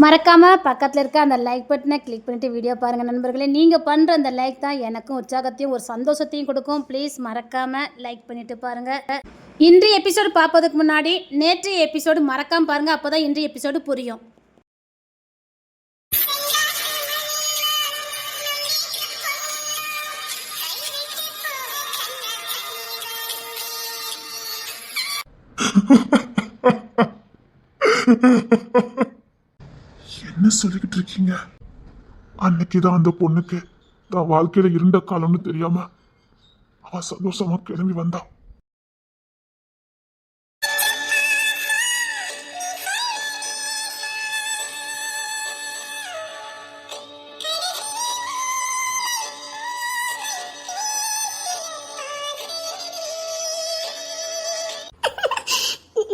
மறக்காமல் பக்கத்தில் இருக்க அந்த லைக் பட்டனை கிளிக் பண்ணிவிட்டு வீடியோ பாருங்கள் நண்பர்களே. நீங்கள் பண்ணுற அந்த லைக் தான் எனக்கும் உற்சாகத்தையும் ஒரு சந்தோஷத்தையும் கொடுக்கும். ப்ளீஸ் மறக்காமல் லைக் பண்ணிவிட்டு பாருங்கள். இன்றைய எபிசோடு பார்ப்பதுக்கு முன்னாடி நேற்றைய எபிசோடு மறக்காமல் பாருங்கள். அப்போ தான் இன்றைய எபிசோடு புரியும். என்ன சொல்லிக்கிட்டு இருக்கீங்க? அன்னைக்குதான் அந்த பொண்ணுக்கு தான் வாழ்க்கையில இருண்ட காலம்னு தெரியாம அவ சந்தோஷமா கிளம்பி வந்தா.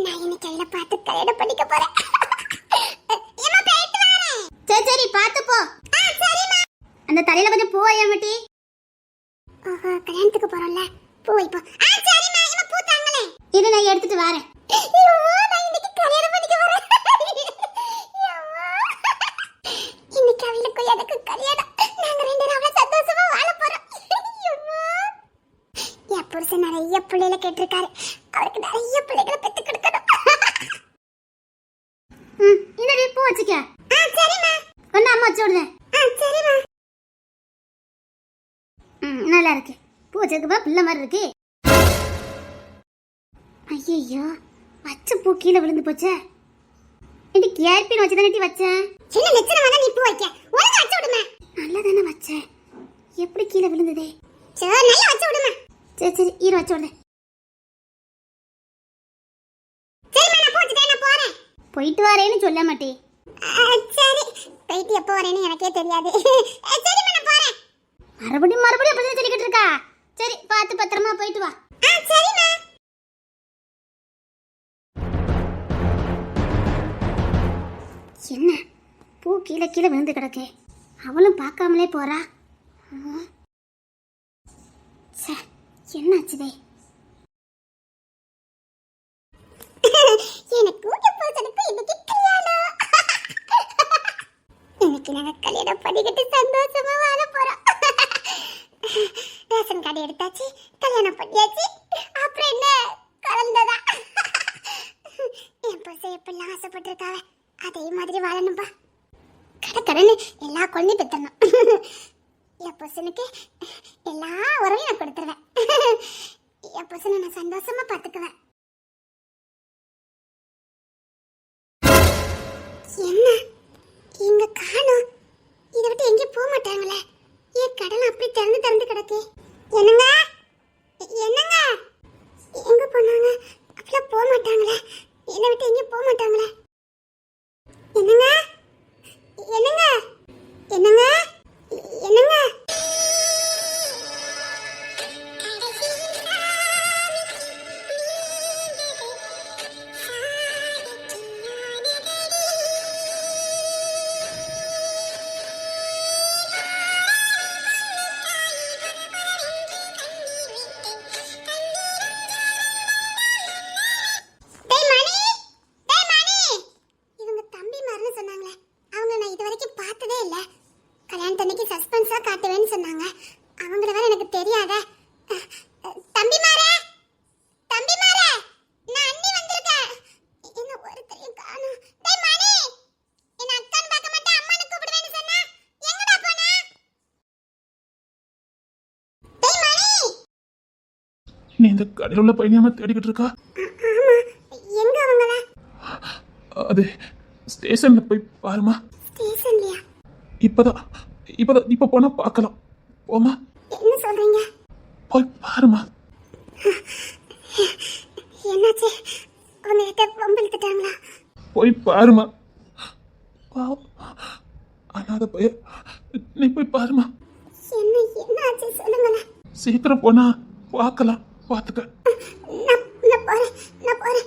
நான் இன்னைக்கு கையில பார்த்து கல்யாணம் பண்ணிக்க போறேன். சரி பார்த்து போ. அந்த தலையில கொஞ்சம் பூ வையமட்டி. கல்யாணத்துக்கு போறோம்ல, பூ வைப்போம். சரிம்மா, இவ பூ தாங்களே. இரு நான் எடுத்துட்டு வரேன். நான் இன்னைக்கு கல்யாணம் பண்ணிக்க போறேன். இன்னைக்கு அவளுக்கு எனக்கு கல்யாணம். நாங்க ரெண்டு நாளா சந்தோஷமா வாழ போறோம். என் புருஷன் நிறைய பிள்ளைகளை கேட்டிருக்காரு. அவருக்கு நிறைய பிள்ளைகளை பெத்து கொடுக்கணும். இந்த பூ வச்சுக்க. சரிம்மா. ஒன்னு அம்மா வச்சு விடுறேன். சரிம்மா. நல்லா இருக்கு. பூ வச்சிருக்கப்பா பிள்ளை மாதிரி இருக்கு. ஐயோ பச்சை பூ கீழே விழுந்து போச்சே. இன்னைக்கு கேர்பின் வச்சு தானே வச்சேன். சின்ன லட்சணமா தான் நீ பூ வைக்க. ஒழுங்கா வச்சு விடுமா. நல்லா தானே வச்சேன். எப்படி கீழே விழுந்ததே? சரி நல்லா வச்சு விடுமா. சரி ஈர வச்சு விடுறேன். சரிம்மா, நான் பூ வச்சுட்டேன், நான் போறேன். போயிட்டு வரேன்னு சொல்ல மாட்டே. சரி, போயிட்டு எப்போ வரேன்னு எனக்கே தெரியாது. சரிம்மா, நான் போறேன். மறுபடியும் அப்படி சொல்லிக்கிட்டு இருக்கா. சரி பார்த்து பத்திரமா போயிட்டு வா. சரிம்மா. என்ன பூ கீழே கீழே விழுந்து கிடக்கு. அவளும் பார்க்காமலே போறா. என்னாச்சுதே? எனக்கு புருஷனுக்கு இன்னைக்கு கல்யாணம். இன்னைக்கு நாங்க கல்யாணம் பண்ணிக்கிட்டு சந்தோஷமா வாழ போறோம். ரேஷன் கார்டு எடுத்தாச்சு, கல்யாணம் பண்ணியாச்சு. அப்புறம் என்ன கலந்ததா? என் புருஷன் எப்பெல்லாம் ஆசைப்பட்டிருக்காவ அதே மாதிரி வாழணும்பா. கடற்கடன்னு எல்லா குழந்தையும் பெற்றணும். என் புருஷனுக்கு எல்லா உறவையும் நான் கொடுத்துருவேன். என் புருஷனை நான் சந்தோஷமா பார்த்துக்குவேன். என்ன இங்க காணோம்? இதை விட்டு எங்கேயும் போக மாட்டாங்களே. ஏன் கடல் அப்படி திறந்து திறந்து கிடக்கு? என்னங்க என்னங்க எங்க போனாங்க? அப்படிலாம் போக மாட்டாங்களே. என்னை விட்டு எங்கேயும் போக மாட்டாங்களே. என்னங்க என்னங்க என்னங்க என்னங்க நீ இந்த கடையில் உள்ள பையனியாம தேடிக்கிட்டு இருக்கா? அது ஸ்டேஷன்ல போய் பாருமா. இப்ப போனா பார்க்கலாம். போமா. என்ன சொல்றீங்க? போய் பாருமா. என்னாச்சு? உன்கிட்ட பொம்பளுக்கிட்டாங்களா? போய் பாருமா. அனாத பைய, நீ போய் பாருமா. என்னாச்சு சொல்லுங்களேன். சீக்கிரம் போனா பார்க்கலாம். பார்த்துக்க. நான் போறேன்.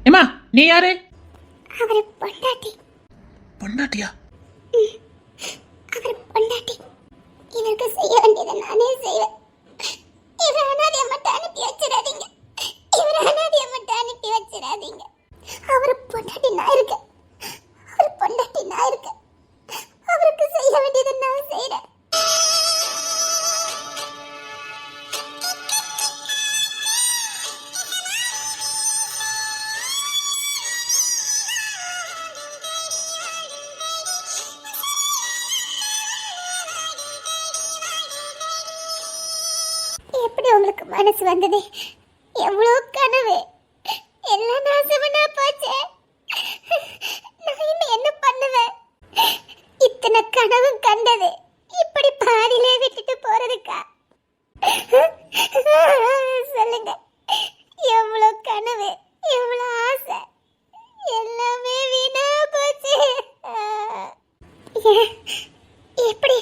ஏமா நீ யாரு? அவர் பொண்டாட்டி. பொண்டாட்டியா? அவர் பொண்டாட்டி. இவருக்கு செய்ய வேண்டியதை நானே செய்வேன். இவர் அனாதையை மட்டும் அனுப்பி வச்சிடாதீங்க. இவர் அனாதையை மட்டும் அனுப்பி வச்சிடாதீங்க. அவர் பொண்டாட்டி நான் இருக்கேன். அவர் பொண்டாட்டி நான் இருக்கேன். அவருக்கு செய்ய வேண்டியதை நான் செய்யறேன். எப்படி உங்களுக்கு மனசு வந்தது? எவ்வளவு கனவு எல்லாம் நாசமனா போச்சே. நான் இன்னும் என்ன பண்ணுவேன்? இத்தனை கனவும் கண்டது இப்படி பாதியிலே விட்டுட்டு போறதுக்கா? சொல்லுங்க. எவ்வளவு கனவு, எவ்வளவு ஆசை, எல்லாமே வீணா போச்சு. எப்படி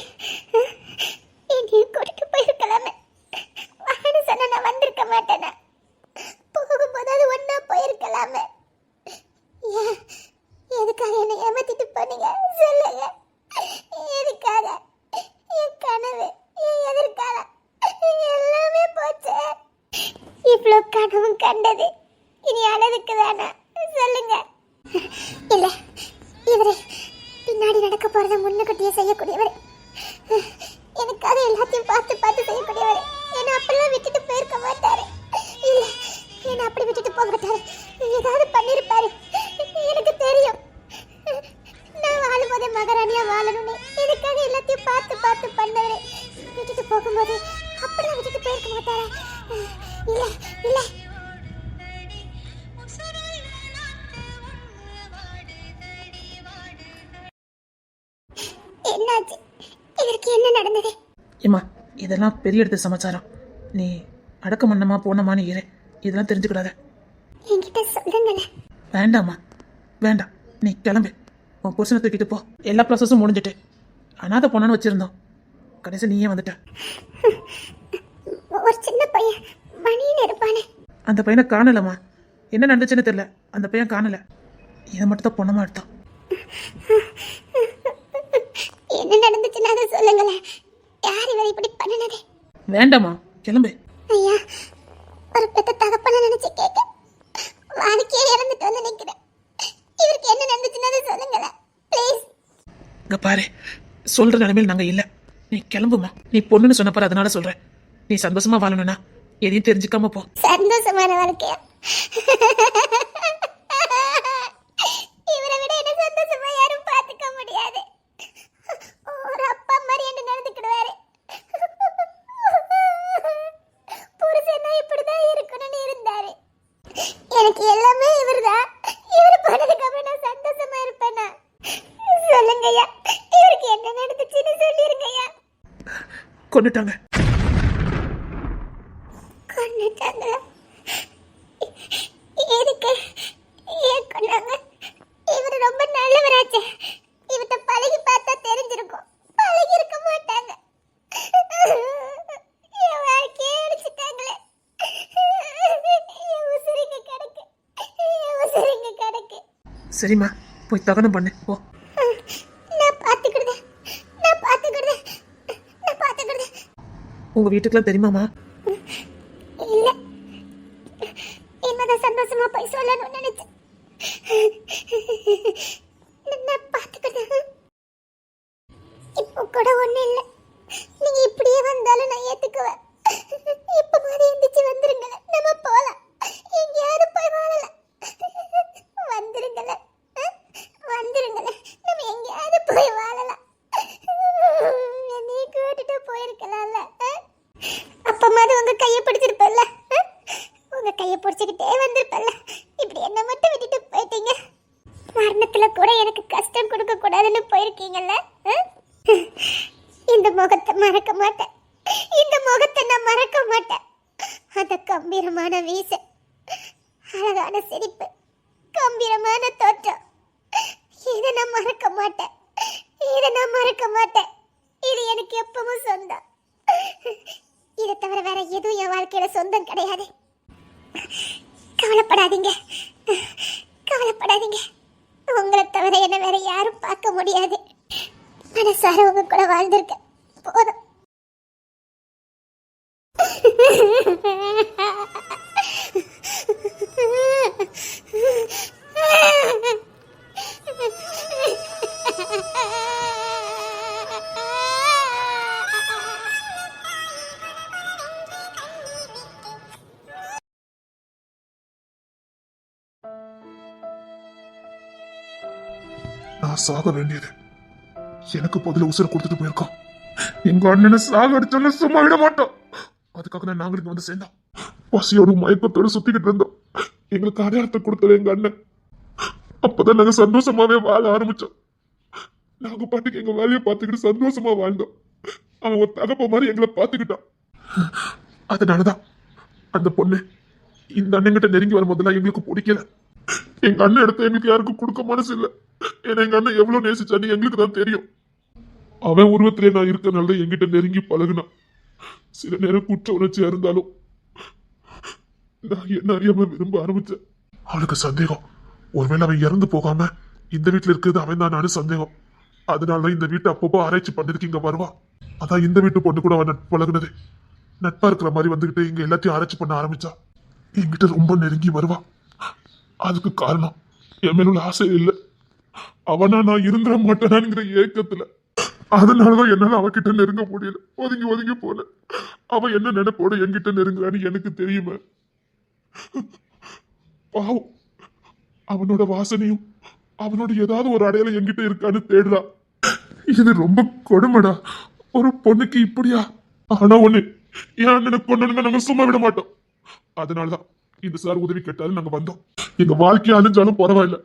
என்னையும் கூட்டிட்டு போயிருக்கலாமே. வான்னு சொன்ன நான் வந்திருக்க மாட்டேனா? போகும்போதாவது ஒன்னா போயிருக்கலாமே. எதுக்காக என்னை ஏமாத்திட்டு போனீங்க சொல்லுங்க. எதுக்காக? என் கனவு, என் எதிர்காலம் எல்லாமே போச்சு. இவ்வளோ கனவும் கண்டது இனி அழகுக்கு தானா? சொல்லுங்க. இல்ல, இவரு பின்னாடி நடக்க போறத முன்னுக்கூட்டியே செய்யக்கூடியவர். எனக்காக எல்லாத்தையும் பார்த்து பார்த்து செய்யக்கூடியவர். என்ன அப்படிலாம் விட்டுட்டு போயிருக்க மாட்டாரு. இல்ல, என்ன அப்படி விட்டுட்டு போக மாட்டாரு. ஏதாவது பண்ணிருப்பாரு. எனக்கு தெரியும். நான் வாழும்போதே மகாராணியா வாழணும்னு எனக்காக எல்லாத்தையும் பார்த்து பார்த்து பண்ணவரு. விட்டுட்டு போகும்போது அப்படிலாம் விட்டுட்டு போயிருக்க மாட்டாரா? இல்ல இல்ல. என்னாச்சு? இதற்கு என்ன நடந்தது? ஏமா இதெல்லாம் பெரிய இடத்து சமாச்சாரம். நீ அடக்க மன்னமா போனமான்னு இரு. இதெல்லாம் தெரிஞ்சுக்கிடாத. என்கிட்ட சொல்லுங்களேன். வேண்டாம்மா வேண்டாம், நீ கிளம்பு. உன் புருஷனை தூக்கிட்டு போ. எல்லா ப்ராசஸும் முடிஞ்சிட்டு. அனாதை பொண்ணான்னு வச்சிருந்தோம், கடைசி நீயே வந்துட்ட. ஒரு சின்ன பையன் மணின்னு இருப்பானே, அந்த பையனை காணலம்மா. என்ன நடந்துச்சுன்னு தெரியல, அந்த பையன் காணல. இதை மட்டும் தான் பொண்ணமா எடுத்தான். என்ன நடந்துச்சுன்னு அதை சொல்லுங்களேன். யார் இவர் இப்படி பண்ணினது? வேண்டாம்மா கிளம்பு. ஐயா, ஒரு பெத்த தகப்பன நினைச்சு கேட்க வாடிக்கையே இறந்துட்டு வந்து நிக்கிறேன். இவருக்கு என்ன நடந்துச்சுன்னு அதை சொல்லுங்களேன் ப்ளீஸ். இங்க பாரு, சொல்ற நிலைமையில் நாங்க இல்ல. நீ கிளம்புமா. நீ பொண்ணுன்னு சொன்னப்பாரு, அதனால சொல்றேன். நீ சந்தோஷமா வாழணும்னா எதையும் தெரிஞ்சுக்காம போ. சந்தோஷமான வாழ்க்கையா? இவரை விட என்ன சந்தோஷமா யாரும் பார்த்துக்க முடியாது. ஒரு அப்பா மாதிரி என்ன நடந்துக்கிடுவாரு. புருஷனா இப்படிதான் இருக்கணும்னு இருந்தாரு. எனக்கு எல்லாமே இவர்தான். இவர் போனதுக்கு அப்புறம் நான் சந்தோஷமா இருப்பேனா? சொல்லுங்கய்யா, இவருக்கு என்ன நடந்துச்சுன்னு சொல்லிருங்கய்யா. கொண்டுட்டாங்க. கொன்னுட்டாங்களா? எதுக்கு? ஏன் கொன்னாங்க? இவர் ரொம்ப நல்லவராச்சே. இவர்கிட்ட பழகி பார்த்தா தெரிஞ்சிருக்கும். பழகி இருக்க மாட்டாங்க. என் வாழ்க்கையே அடிச்சுட்டாங்களே. என் உசுரிங்க கிடக்கு. என் உசுரிங்க கிடக்கு. சரிம்மா, போய் தகனம் பண்ணு போ. நான் பார்த்துக்கிடுதேன். நான் பார்த்துக்கிடுதேன். நான் பார்த்துக்கிடுதேன். உங்க வீட்டுக்குலாம் தெரியுமாமா? இல்ல, என்னதான் சந்தோஷமா போய் சொல்லணும்னு நினைச்சேன். நான் பார்த்துக்கிட்டேன். இப்போ கூட ஒண்ணு இல்ல. நீங்க இப்படியே வந்தாலும் நான் ஏத்துக்குவேன். இப்ப மாதிரி எந்திரிச்சு வந்துருங்களேன். நம்ம போலாம். எங்கேயாவது போய் வாழலாம். வந்துருங்களேன். வந்துருங்களேன். நம்ம எங்கேயாவது போய் வாழலாம். என்னையும் கூட்டிட்டு போயிருக்கலாம்ல. அப்பமாவது உங்க கையை பிடிச்சிருப்பல்ல. உங்க கையை பிடிச்சிக்கிட்டே வந்திருப்பல்ல. இப்படி என்ன மட்டும் விட்டுட்டு போயிட்டீங்க. மரணத்துல கூட எனக்கு கஷ்டம் கொடுக்க கூடாதுன்னு போயிருக்கீங்கல்ல. இந்த முகத்தை மறக்க மாட்டேன். இந்த முகத்தை நான் மறக்க மாட்டேன். அந்த கம்பீரமான வீச, அழகான சிரிப்பு, கம்பீரமான தோற்றம், இதை நான் மறக்க மாட்டேன். இதை நான் மறக்க மாட்டேன். இது எனக்கு எப்பவும் சொந்தம். இதை தவிர வேற எதுவும் என் வாழ்க்கையில சொந்தம் கிடையாது. கவலைப்படாதீங்க. கவலைப்படாதீங்க. உங்களை தவிர என்ன வேற யாரும் பார்க்க முடியாது. மனசார உங்க கூட வாழ்ந்திருக்க போதும். நான் சாக வேண்டியது எனக்கு பதில உசுர கொடுத்துட்டு போயிருக்கான். எங்க அண்ணனை சாக அடிச்சோன்னு சும்மா விட மாட்டோம். அதுக்காக தான் நாங்களுக்கு வந்து சேர்ந்தோம். பசியோட மயக்கத்தோட சுத்திக்கிட்டு இருந்தோம். எங்களுக்கு அடையாளத்தை கொடுத்தது எங்க அண்ணன். அப்பதான் நாங்க சந்தோஷமாவே வாழ ஆரம்பிச்சோம். நாங்க பாட்டுக்கு எங்க வேலையை பார்த்துக்கிட்டு சந்தோஷமா வாழ்ந்தோம். அவன் ஒரு தகப்ப மாதிரி எங்களை பார்த்துக்கிட்டான். அதனாலதான் அந்த பொண்ணு இந்த அண்ணன்கிட்ட நெருங்கி வரும் போதெல்லாம் எங்களுக்கு பிடிக்கல. எங்க அண்ணன் எடுத்த எங்களுக்கு யாருக்கும் கொடுக்க மனசு இல்லை. ஏன்னா எங்க அண்ணன் எவ்வளவு நேசிச்சான்னு எங்களுக்கு தான் தெரியும். அவன் உருவத்திலே நான் இருக்கனால என்கிட்ட நெருங்கி பழகுனான். சில நேரம் குற்ற உணர்ச்சியா இருந்தாலும் நான் என்ன அறியாம விரும்ப ஆரம்பிச்சேன். அவளுக்கு சந்தேகம், ஒருவேளை அவன் இறந்து போகாம இந்த வீட்டுல இருக்கிறது அவன் தான் சந்தேகம். அதனாலதான் இந்த வீட்டை அப்பப்போ ஆராய்ச்சி பண்ணதுக்கு இங்க வருவா. அதான் இந்த வீட்டு பொண்ணு கூட அவன் நட்பு பழகுனது. நட்பா இருக்கிற மாதிரி வந்துகிட்டு இங்க எல்லாத்தையும் ஆராய்ச்சி பண்ண ஆரம்பிச்சா. என்கிட்ட ரொம்ப நெருங்கி வருவா. அதுக்கு காரணம் என் மேல உள்ள ஆசை இல்லை, அவனா நான் இருந்துட மாட்டேனாங்கிற ஏக்கத்துல. அதனாலதான் என்னால அவகிட்ட நெருங்க முடியல. ஒதுங்கி ஒதுங்கி போல. அவ என்ன நினைப்போட என்கிட்ட நெருங்குறான்னு எனக்கு தெரியுமே. பாவம், அவனோட வாசனையும் அவனோட ஏதாவது ஒரு அடையாளம் என்கிட்ட இருக்கான்னு தேடுறா. இது ரொம்ப கொடுமைடா. ஒரு பொண்ணுக்கு இப்படியா? ஆனா ஒண்ணு, என் அண்ணனை கொண்டு நாங்க சும்மா விட மாட்டோம். அதனாலதான் இந்த சார் உதவி கேட்டாலும் நாங்க வந்தோம். எங்க வாழ்க்கையை அழிஞ்சாலும் பரவாயில்ல,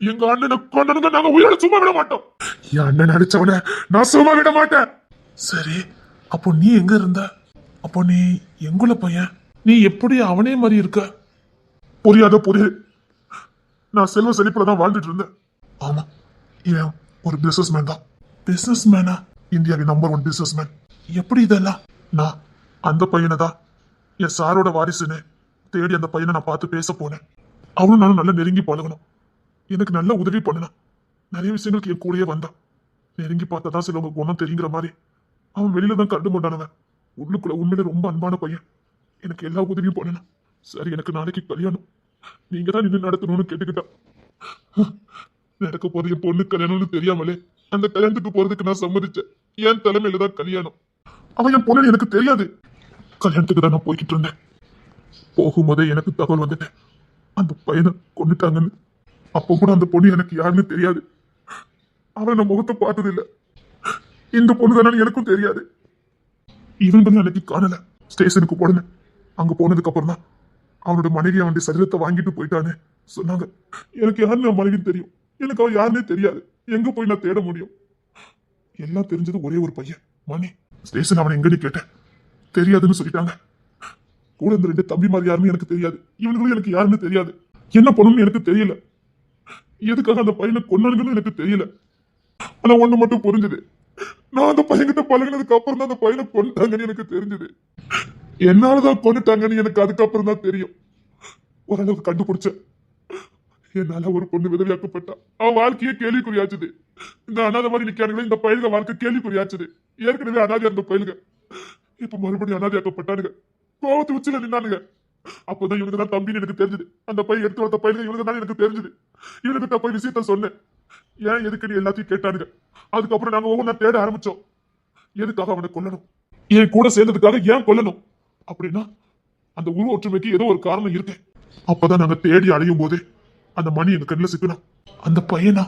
எங்க அண்ணனை கொண்டு நாங்க உயிரோட சும்மா விட மாட்டோம். என் அண்ணன் அடிச்சவன நான் சும்மா விட மாட்டேன். சரி, அப்போ நீ எங்க இருந்த? அப்போ நீ எங்குள்ள பையன்? நீ எப்படி அவனே மாதிரி இருக்க? புரியாத புரியுது. நான் செல்வ செழிப்புல தான் வாழ்ந்துட்டு இருந்தேன். ஆமா, இவன் ஒரு பிசினஸ் மேன் தான். பிசினஸ் மேனா? இந்தியாவின் நம்பர் 1 பிசினஸ் மேன். எப்படி இதெல்லாம்? நான் அந்த பையனை தான் என் சாரோட வாரிசுன்னு தேடி அந்த பையனை நான் பார்த்து பேச போனேன். அவனும் நானும் நல்லா நெருங்கி பழகணும். எனக்கு நல்ல உதவி பண்ணணும். நிறைய விஷயங்களுக்கு என் கூடயே வந்தான். நெருங்கி பார்த்ததான் சிலவங்க குணம் தெரியுங்கிற மாதிரி. அவன் வெளியில தான் கண்டு கொண்டானவன். உள்ளுக்குள்ள உண்மையில ரொம்ப அன்பான பையன். எனக்கு எல்லா உதவியும் பண்ணணும். சரி, எனக்கு நாளைக்கு கல்யாணம், நீங்க தான் நின்று நடத்தணும்னு கேட்டுக்கிட்டான். நடக்க போறது என் பொண்ணு கல்யாணம்னு தெரியாமலே அந்த கல்யாணத்துக்கு போறதுக்கு நான் சம்மதிச்சேன். என் தலைமையில தான் கல்யாணம். அவன் என் பொண்ணு எனக்கு தெரியாது. கல்யாணத்துக்கு தான் நான் போய்கிட்டு இருந்தேன். போகும்போதே எனக்கு தகவல் வந்துட்டேன், அந்த பையனை கொண்டுட்டாங்கன்னு. அப்போ கூட அந்த பொண்ணு எனக்கு யாருன்னு தெரியாது. அவன் நான் முகத்தை பார்த்தது இல்லை. இந்த பொண்ணு தானே எனக்கும் தெரியாது. இவன் அன்னைக்கு காணல. ஸ்டேஷனுக்கு போனேன். அங்க போனதுக்கு அப்புறம் தான் அவனோட மனைவி அவனுடைய சரீரத்தை வாங்கிட்டு போயிட்டான்னு சொன்னாங்க. எனக்கு யாருன்னு அவன் மனைவின்னு தெரியும், எனக்கு அவன் யாருன்னே தெரியாது. எங்க போய் நான் தேட முடியும்? எல்லாம் தெரிஞ்சது ஒரே ஒரு பையன், மணி. ஸ்டேஷன் அவனை எங்கன்னு கேட்டேன், தெரியாதுன்னு சொல்லிட்டாங்க. கூட இந்த 2 தம்பி மாதிரி யாருன்னு எனக்கு தெரியாது. இவனுங்களும் எனக்கு யாருன்னு தெரியாது. என்ன பண்ணணும்னு எனக்கு தெரியல. எதுக்காக அந்த பையனை கொண்டானுங்கன்னு எனக்கு தெரியல. ஆனா ஒண்ணு மட்டும் புரிஞ்சுது, நான் அந்த பையன்கிட்ட பழகினதுக்கு அப்புறம் தான் அந்த பையனை கொண்டாங்கன்னு எனக்கு தெரிஞ்சது. என்னாலதான் கொண்டுட்டாங்கன்னு எனக்கு அதுக்கப்புறம் தான் தெரியும். ஓரளவுக்கு கண்டுபிடிச்சேன். என்னால ஒரு பொண்ணு விதவியாக்கப்பட்டா, அவன் வாழ்க்கையே கேள்விக்குறியாச்சுது. இந்த அனாதை மாதிரி நிக்கானுங்களே, இந்த பயில்க வாழ்க்கை கேள்விக்குறியாச்சுது. ஏற்கனவே அனாதையா இருந்த பயில்க இப்ப மறுபடியும் அனாதையாக்கப்பட்டானுங்க. கோவத்து உச்சில நின்னானுங்க. அப்போதான் இவனுக்கு தான் தம்பின்னு எனக்கு தெரிஞ்சது. அந்த பையன் எடுத்து வளர்த்த பயில்க இவனுக்கு தான் எனக்கு தெரிஞ்சது. இவனுக்கிட்ட போய் விஷயத்த சொன்னேன். ஏன் எதுக்குன்னு எல்லாத்தையும் கேட்டானுங்க. அதுக்கப்புறம் நாங்க ஒவ்வொன்றா தேட ஆரம்பிச்சோம். எதுக்காக அவனை கொல்லணும், என் கூட சேர்ந்ததுக்காக ஏன் கொல்லணும் அப்படின்னா அந்த உருவ ஒற்றுமைக்கு ஏதோ ஒரு காரணம் இருக்கு. அப்பதான் நாங்க தேடி அடையும் போது அந்த மணி எங்க கண்ணில் சிக்கணும். அந்த பையனா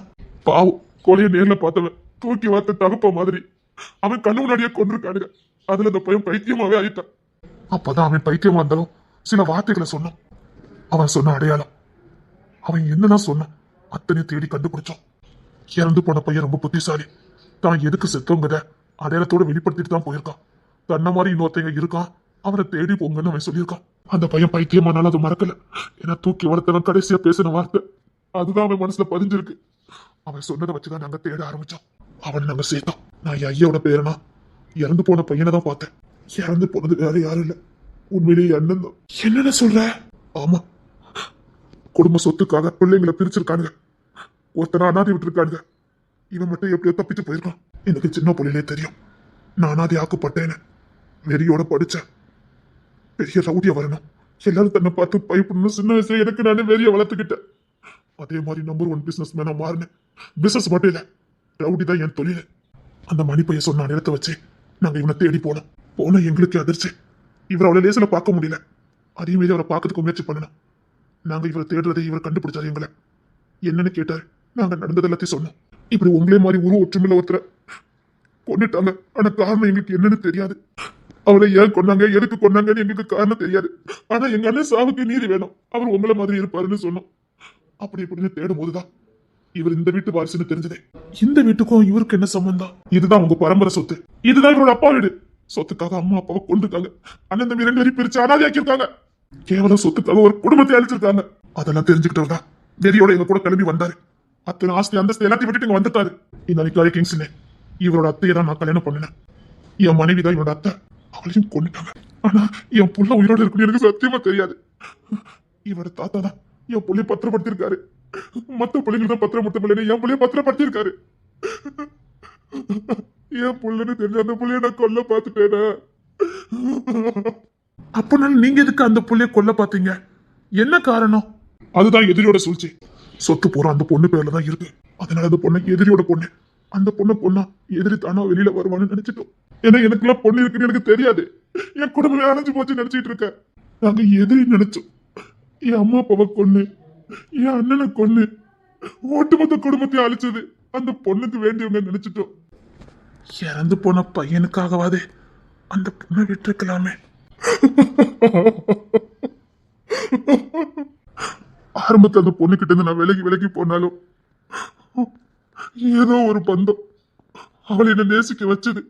பாவம், கொலையை நேர்ல பார்த்தவன், தூக்கி வார்த்த தகப்ப மாதிரி அவன் கண்ணு முன்னாடியே கொண்டிருக்கானுங்க. அதுல அந்த பையன் பைத்தியமாவே ஆயிட்டான். அப்பதான் அவன் பைத்தியமா இருந்தாலும் சில வார்த்தைகளை சொன்னான். அவன் சொன்ன அடையாளம், அவன் என்னதான் சொன்னான் அத்தனையும் தேடி கண்டுபிடிச்சோம். இறந்து போன பையன் ரொம்ப புத்திசாலி. தான் எதுக்கு செத்தவங்கத அடையாளத்தோட வெளிப்படுத்திட்டு தான் போயிருக்கான். தன்ன மாதிரி இன்னொருத்தங்க இருக்கான், அவனை தேடி போங்கன்னு அவன் சொல்லியிருக்கான். அந்த பையன் பைத்தியமானாலும் அது மறக்கல. ஏன்னா தூக்கி வளர்த்தவன் கடைசியா பேசின வார்த்தை அதுதான் அவன் மனசுல பதிஞ்சிருக்கு. அவன் சொன்னதை வச்சுதான் நாங்க தேட ஆரம்பிச்சோம். அவனை நாங்க சேர்த்தோம். நான் என் ஐயாவோட பேரனா இறந்து போன பையனை தான் பார்த்தேன். இறந்து போனது வேற யாரும் இல்ல, உண்மையிலேயே அண்ணன் தான். என்னென்ன சொல்ற? ஆமா, குடும்ப சொத்துக்காக பிள்ளைங்களை பிரிச்சிருக்காங்க. ஒருத்தனை அனாதை விட்டுருக்காங்க. இவன் மட்டும் எப்படியோ தப்பிச்சு போயிருக்கான். எனக்கு சின்ன பிள்ளையிலே தெரியும் நான் அனாதை ஆக்கப்பட்டேன்னு. வெறியோட படிச்சேன். பெரிய ரவுடியா வரணும், எல்லாரும் தன்னை பார்த்து பயப்படணும். சின்ன வயசுல எனக்கு நானே வெறிய வளர்த்துக்கிட்டேன். அதே மாதிரி நம்பர் 1 பிசினஸ் மேனா மாறினேன். பிசினஸ் மட்டும் இல்ல, ரவுடி தான் என் தொழில். அந்த மணிப்பைய சொன்ன இடத்த வச்சு நாங்க இவனை தேடி போன எங்களுக்கு அதிர்ச்சி. இவர் அவளை லேசில பார்க்க முடியல. அதே மாதிரி அவரை பார்க்கறதுக்கு முயற்சி பண்ணணும். நாங்க இவரை தேடுறதை இவர் கண்டுபிடிச்சாரு. எங்களை என்னன்னு கேட்டாரு. நாங்க நடந்தது எல்லாத்தையும் சொன்னோம். இப்படி உங்களே மாதிரி உருவ ஒற்றுமையில ஒருத்தரை கொண்டுட்டாங்க. ஆனா காரணம் எங்களுக்கு என்னன்னு தெரியாது. அவளை ஏன் கொண்டாங்க, எதுக்கு கொண்டாங்கன்னு எங்களுக்கு காரணம் தெரியாது. ஆனா எங்க அண்ணன் சாவுக்கு நீதி வேணும், அவர் உங்களை மாதிரி இருப்பாருன்னு சொன்னோம். அப்படி இப்படின்னு தேடும் போதுதான் இவர் இந்த வீட்டு வாரிசுன்னு தெரிஞ்சதே. இந்த வீட்டுக்கும் இவருக்கு என்ன சம்பந்தம்? இதுதான் உங்க பரம்பரை சொத்து. இதுதான் இவரோட அப்பா வீடு. சொத்துக்காக அம்மா அப்பாவை கொண்டுட்டாங்க. அண்ணன் தம்பி 2 பேரும் பிரிச்சு அனாதையாக்கியிருக்காங்க. கேவலம் சொத்துக்காக ஒரு குடும்பத்தை அழிச்சிருக்காங்க. அதெல்லாம் தெரிஞ்சுக்கிட்டவர் தான் வெறியோட எங்க கூட கிளம்பி வந்தாரு. அத்தனை ஆஸ்தி அந்தஸ்து எல்லாத்தையும் விட்டுட்டு இங்க வந்துட்டாரு. இந்த அன்னைக்கு கிங்ஸ்னே இவரோட அத்தையை தான் நான் கல்யாணம் பண்ணினேன். என் மனைவி தான் இவரோட அத்தை. அவளையும் கொண்டுட்டாங்க. ஆனா என் புள்ள உயிரோட இருக்குன்னு எனக்கு சத்தியமா தெரியாது. இவரோட தாத்தா தான் என் புள்ளைய பத்திரப்படுத்திருக்காரு. மத்த பிள்ளைங்க தான் பத்திரப்படுத்த என் புள்ளைய பத்திரப்படுத்திருக்காரு. என் புள்ளன்னு தெரிஞ்ச அந்த புள்ளைய நான் கொல்ல பார்த்துட்டேனா? அப்பனால நீங்க எதுக்கு அந்த புள்ளைய கொல்ல பாத்தீங்க? என்ன காரணம்? அதுதான் எதிரியோட சூழ்ச்சி. சொத்து போற அந்த பொண்ணு பேர்ல தான் இருக்கு. அதனால அந்த பொண்ணு எதிரியோட பொண்ணு. அந்த பொண்ணா எதிரி தானா வெளியில வருவான்னு நினைச்சிட்டோம். ஏன்னா எனக்குலாம் பொண்ணு இருக்குன்னு எனக்கு தெரியாது. என் குடும்பமே அணைஞ்சு போச்சு நினைச்சிட்டு இருக்கேன். நாங்க எதிரி நினைச்சோம். என் அம்மா அப்பாவை கொன்னு, என் அண்ணனை கொன்னு, ஒட்டுமொத்த குடும்பத்தையும் அழிச்சது அந்த பொண்ணுக்கு வேண்டியவங்க நினைச்சிட்டோம். இறந்து போன பையனுக்காகவாது அந்த பொண்ணை விட்டுருக்கலாமே. ஆரம்பத்தில் அந்த பொண்ணுகிட்ட இருந்து நான் விலகி போனாலும் ஏதோ ஒரு பந்தம் அவளை என்ன நேசிக்க வச்சது.